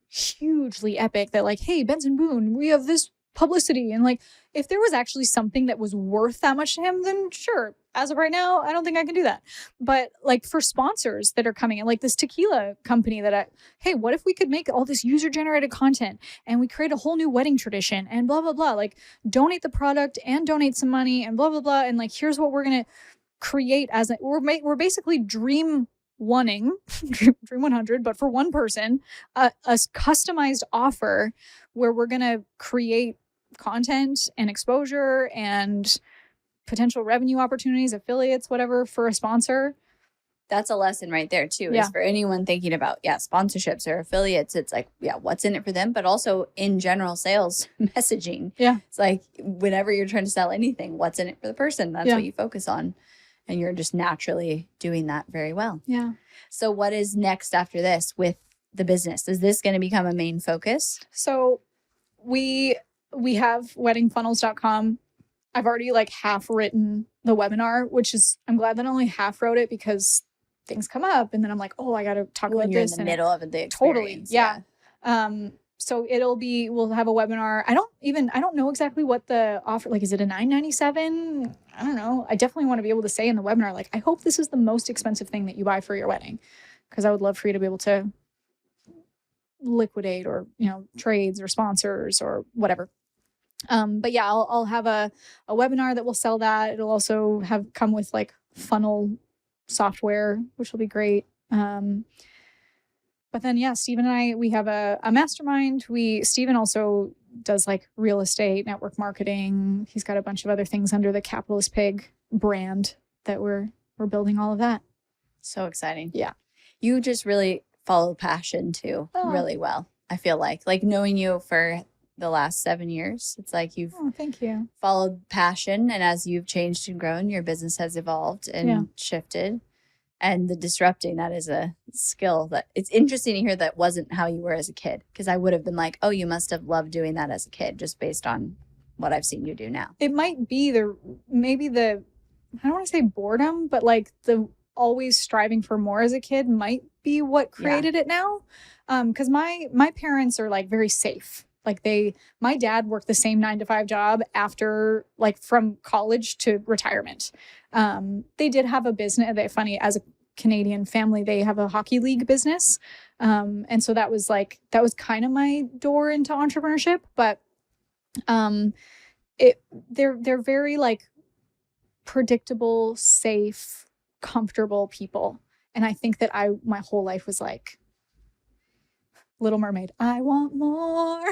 hugely epic that like, hey, Benson Boone, we have this publicity, and like if there was actually something that was worth that much to him, then sure. As of right now, I don't think I can do that. But like for sponsors that are coming in, like this tequila company hey, what if we could make all this user-generated content and we create a whole new wedding tradition and blah, blah, blah, like donate the product and donate some money and blah, blah, blah. And like, here's what we're going to create we're basically dream 100, but for one person, a customized offer where we're going to create content and exposure and potential revenue opportunities, affiliates, whatever, for a sponsor. That's a lesson right there too, is for anyone thinking about, sponsorships or affiliates. It's like, what's in it for them, but also in general sales messaging. Yeah. It's like whenever you're trying to sell anything, what's in it for the person? That's what you focus on. And you're just naturally doing that very well. Yeah. So what is next after this with the business? Is this going to become a main focus? So we have weddingfunnels.com. I've already like half written the webinar, which is, I'm glad that I only half wrote it because things come up and then I'm like, oh, I got to talk about this. In the middle of the experience. Totally. Yeah. So we'll have a webinar. I don't know exactly what the offer, like, is it a $997? I don't know. I definitely want to be able to say in the webinar, like, I hope this is the most expensive thing that you buy for your wedding. Because I would love for you to be able to liquidate or, trades or sponsors or whatever. But yeah, I'll have a webinar that will sell that. It'll also come with like funnel software, which will be great. But then, Steven and we have a mastermind. Steven also does like real estate, network marketing. He's got a bunch of other things under the Capitalist Pig brand that we're building all of that. So exciting. Yeah. You just really follow passion too, really well. I feel like knowing you for the last 7 years, it's like you've thank you. Followed passion. And as you've changed and grown, your business has evolved and shifted. And the disrupting, that is a skill that it's interesting to hear that wasn't how you were as a kid. Because I would have been like, oh, you must have loved doing that as a kid just based on what I've seen you do now. It might be I don't want to say boredom, but like the always striving for more as a kid might be what created it now. Because my parents are like very safe. Like my dad worked the same 9-to-5 job after like from college to retirement. They did have a business. Funny, as a Canadian family, they have a hockey league business. And so that was kind of my door into entrepreneurship, but they're very like predictable, safe, comfortable people. And I think that my whole life was like Little Mermaid. I want more.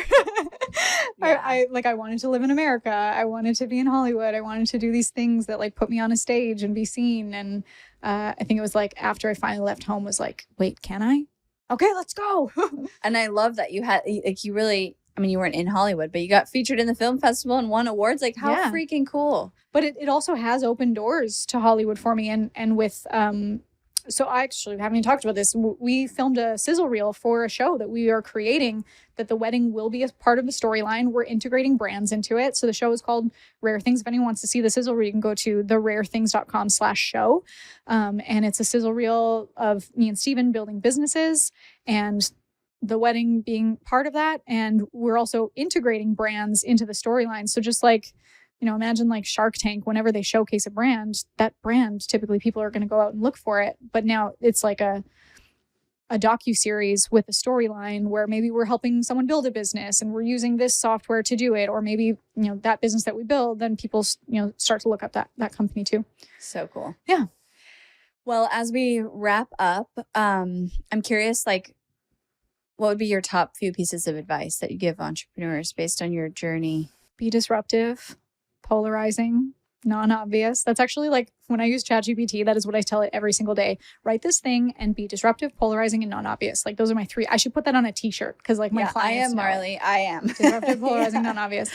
I wanted to live in America. I wanted to be in Hollywood. I wanted to do these things that like put me on a stage and be seen. And I think it was like after I finally left home was like, wait, can I? Okay, let's go. And I love that you had like you really. I mean, you weren't in Hollywood, but you got featured in the film festival and won awards. Like, how freaking cool! But it also has opened doors to Hollywood for me, and with So I actually haven't even talked about this. We filmed a sizzle reel for a show that we are creating that the wedding will be a part of the storyline. We're integrating brands into it. So the show is called Rare Things. If anyone wants to see the sizzle reel, you can go to therarethings.com/show. And it's a sizzle reel of me and Steven building businesses. And the wedding being part of that. And we're also integrating brands into the storyline. So just like, imagine like Shark Tank, whenever they showcase a brand, that brand, typically people are going to go out and look for it. But now it's like a docuseries with a storyline where maybe we're helping someone build a business and we're using this software to do it. Or maybe, that business that we build, then people, start to look up that company too. So cool. Yeah. Well, as we wrap up, I'm curious, like, what would be your top few pieces of advice that you give entrepreneurs based on your journey? Be disruptive, polarizing, non-obvious. That's actually like when I use ChatGPT, that is what I tell it every single day. Write this thing and be disruptive, polarizing, and non-obvious. Like those are my 3. I should put that on a t-shirt because like my clients I am Marley. I am. Disruptive, polarizing, non-obvious.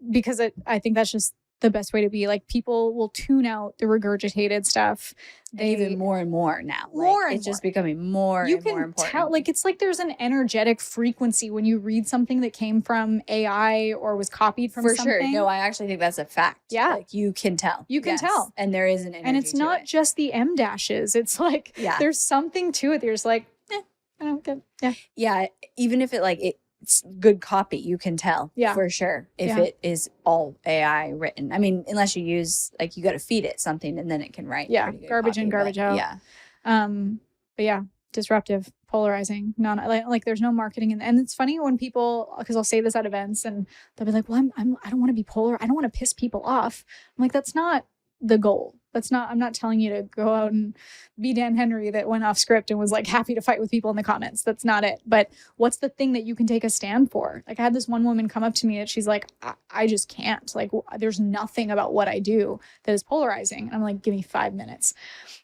Because I think that's just the best way to be. Like people will tune out the regurgitated stuff. Even more and more now. It's just becoming more and more important. You can tell, like it's like there's an energetic frequency when you read something that came from AI or was copied from something. For sure. No, I actually think that's a fact. Yeah. Like you can tell. You can tell. And there is an energy. And it's not just the M dashes. It's like there's something to it. There's like, I don't get. Yeah. Yeah. Even if it's good copy, you can tell for sure if it is all AI written. I mean, unless you use, like, you got to feed it something and then it can write. Garbage in, garbage out. Yeah. But yeah, disruptive, polarizing, like there's no marketing. And it's funny when people, because I'll say this at events and they'll be like, well, I don't want to be polar. I don't want to piss people off. I'm like, that's not the goal. I'm not telling you to go out and be Dan Henry that went off script and was like happy to fight with people in the comments. That's not it. But what's the thing that you can take a stand for? Like I had this one woman come up to me and she's like, I just can't. Like there's nothing about what I do that is polarizing. And I'm like, give me 5 minutes.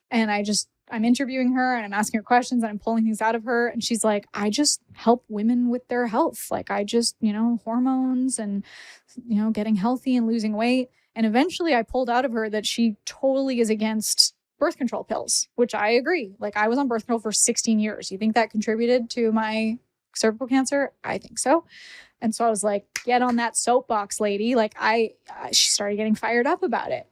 And I'm interviewing her and I'm asking her questions and I'm pulling things out of her. And she's like, I just help women with their health. Like I just, hormones and, getting healthy and losing weight. And eventually I pulled out of her that she totally is against birth control pills, which I agree. Like I was on birth control for 16 years. You think that contributed to my cervical cancer? I think so. And so I was like, get on that soapbox, lady. Like she started getting fired up about it.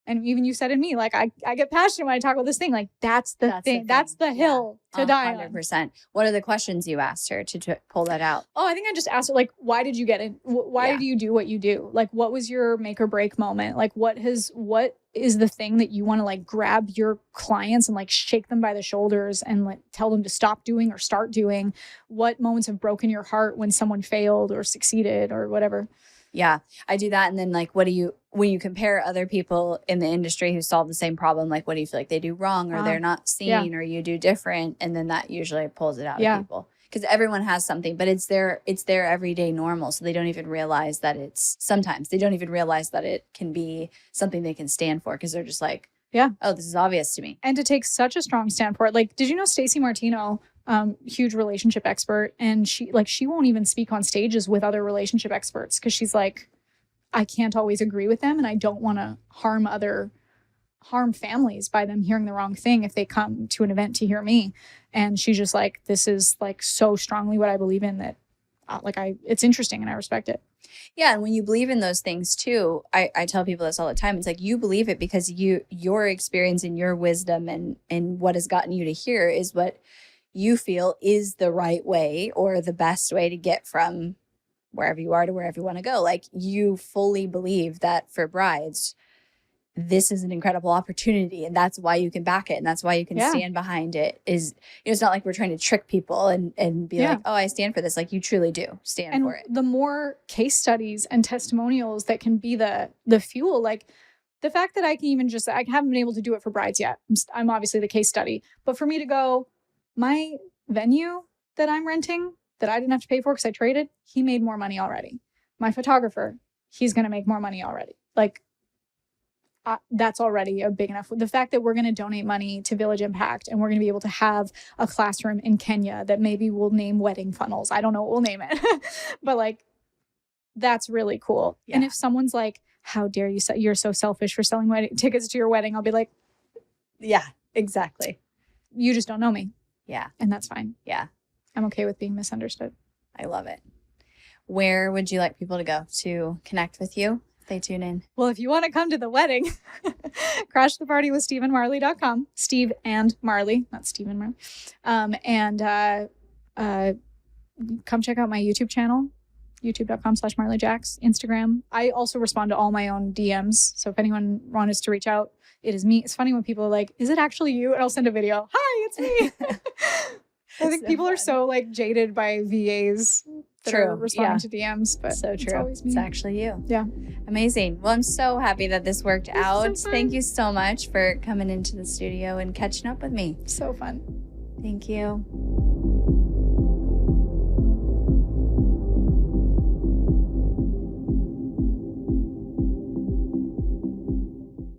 And even you said in me, like, I get passionate when I talk about this thing. Like, that's the thing. That's the hill to die on. 100%. What are the questions you asked her to pull that out? Oh, I think I just asked her, like, why did you get it? Why do you do what you do? Like, what was your make or break moment? Like, what is the thing that you want to, like, grab your clients and, like, shake them by the shoulders and, like, tell them to stop doing or start doing? What moments have broken your heart when someone failed or succeeded or whatever? Yeah, I do that. And then like, when you compare other people in the industry who solve the same problem, like what do you feel like they do wrong or they're not seen or you do different? And then that usually pulls it out of people because everyone has something, but it's their everyday normal. So they don't even realize that sometimes they don't even realize that it can be something they can stand for because they're just like, oh, this is obvious to me. And to take such a strong stand for it. Like, did you know Stacey Martino, huge relationship expert, and she won't even speak on stages with other relationship experts because she's like, I can't always agree with them and I don't want to harm families by them hearing the wrong thing if they come to an event to hear me. And she's just like, this is like so strongly what I believe in that it's interesting and I respect it. Yeah. And when you believe in those things too, I tell people this all the time. It's like you believe it because your experience and your wisdom and what has gotten you to here is what you feel is the right way or the best way to get from wherever you are to wherever you want to go. Like you fully believe that for brides, this is an incredible opportunity and that's why you can back it and that's why you can stand behind it. It's not like we're trying to trick people and be like, oh, I stand for this. Like you truly do stand for it. The more case studies and testimonials that can be the fuel, like the fact that I can even I haven't been able to do it for brides yet. I'm obviously the case study, but for me to go, my venue that I'm renting that I didn't have to pay for because I traded, he made more money already. My photographer, he's going to make more money already. Like that's already a big enough. The fact that we're going to donate money to Village Impact and we're going to be able to have a classroom in Kenya that maybe we'll name Wedding Funnels. I don't know what we'll name it, but like, that's really cool. Yeah. And if someone's like, how dare you say you're so selfish for selling wedding tickets to your wedding? I'll be like, yeah, exactly. You just don't know me. Yeah. And that's fine. Yeah. I'm okay with being misunderstood. I love it. Where would you like people to go to connect with you if they tune in? Well, if you want to come to the wedding, crash the party with SteveandMarley.com. Steve and Marley, not Steve and Marley. And Come check out my YouTube channel, youtube.com/Marley Jaxx, Instagram. I also respond to all my own DMs. So if anyone wants to reach out, it is me. It's funny when people are like, is it actually you? And I'll send a video. Hi, it's me. I think people are so like jaded by VAs that are responding to DMs, but so true. It's actually you. Yeah. Amazing. Well, I'm so happy that this worked out. Thank you so much for coming into the studio and catching up with me. So fun. Thank you.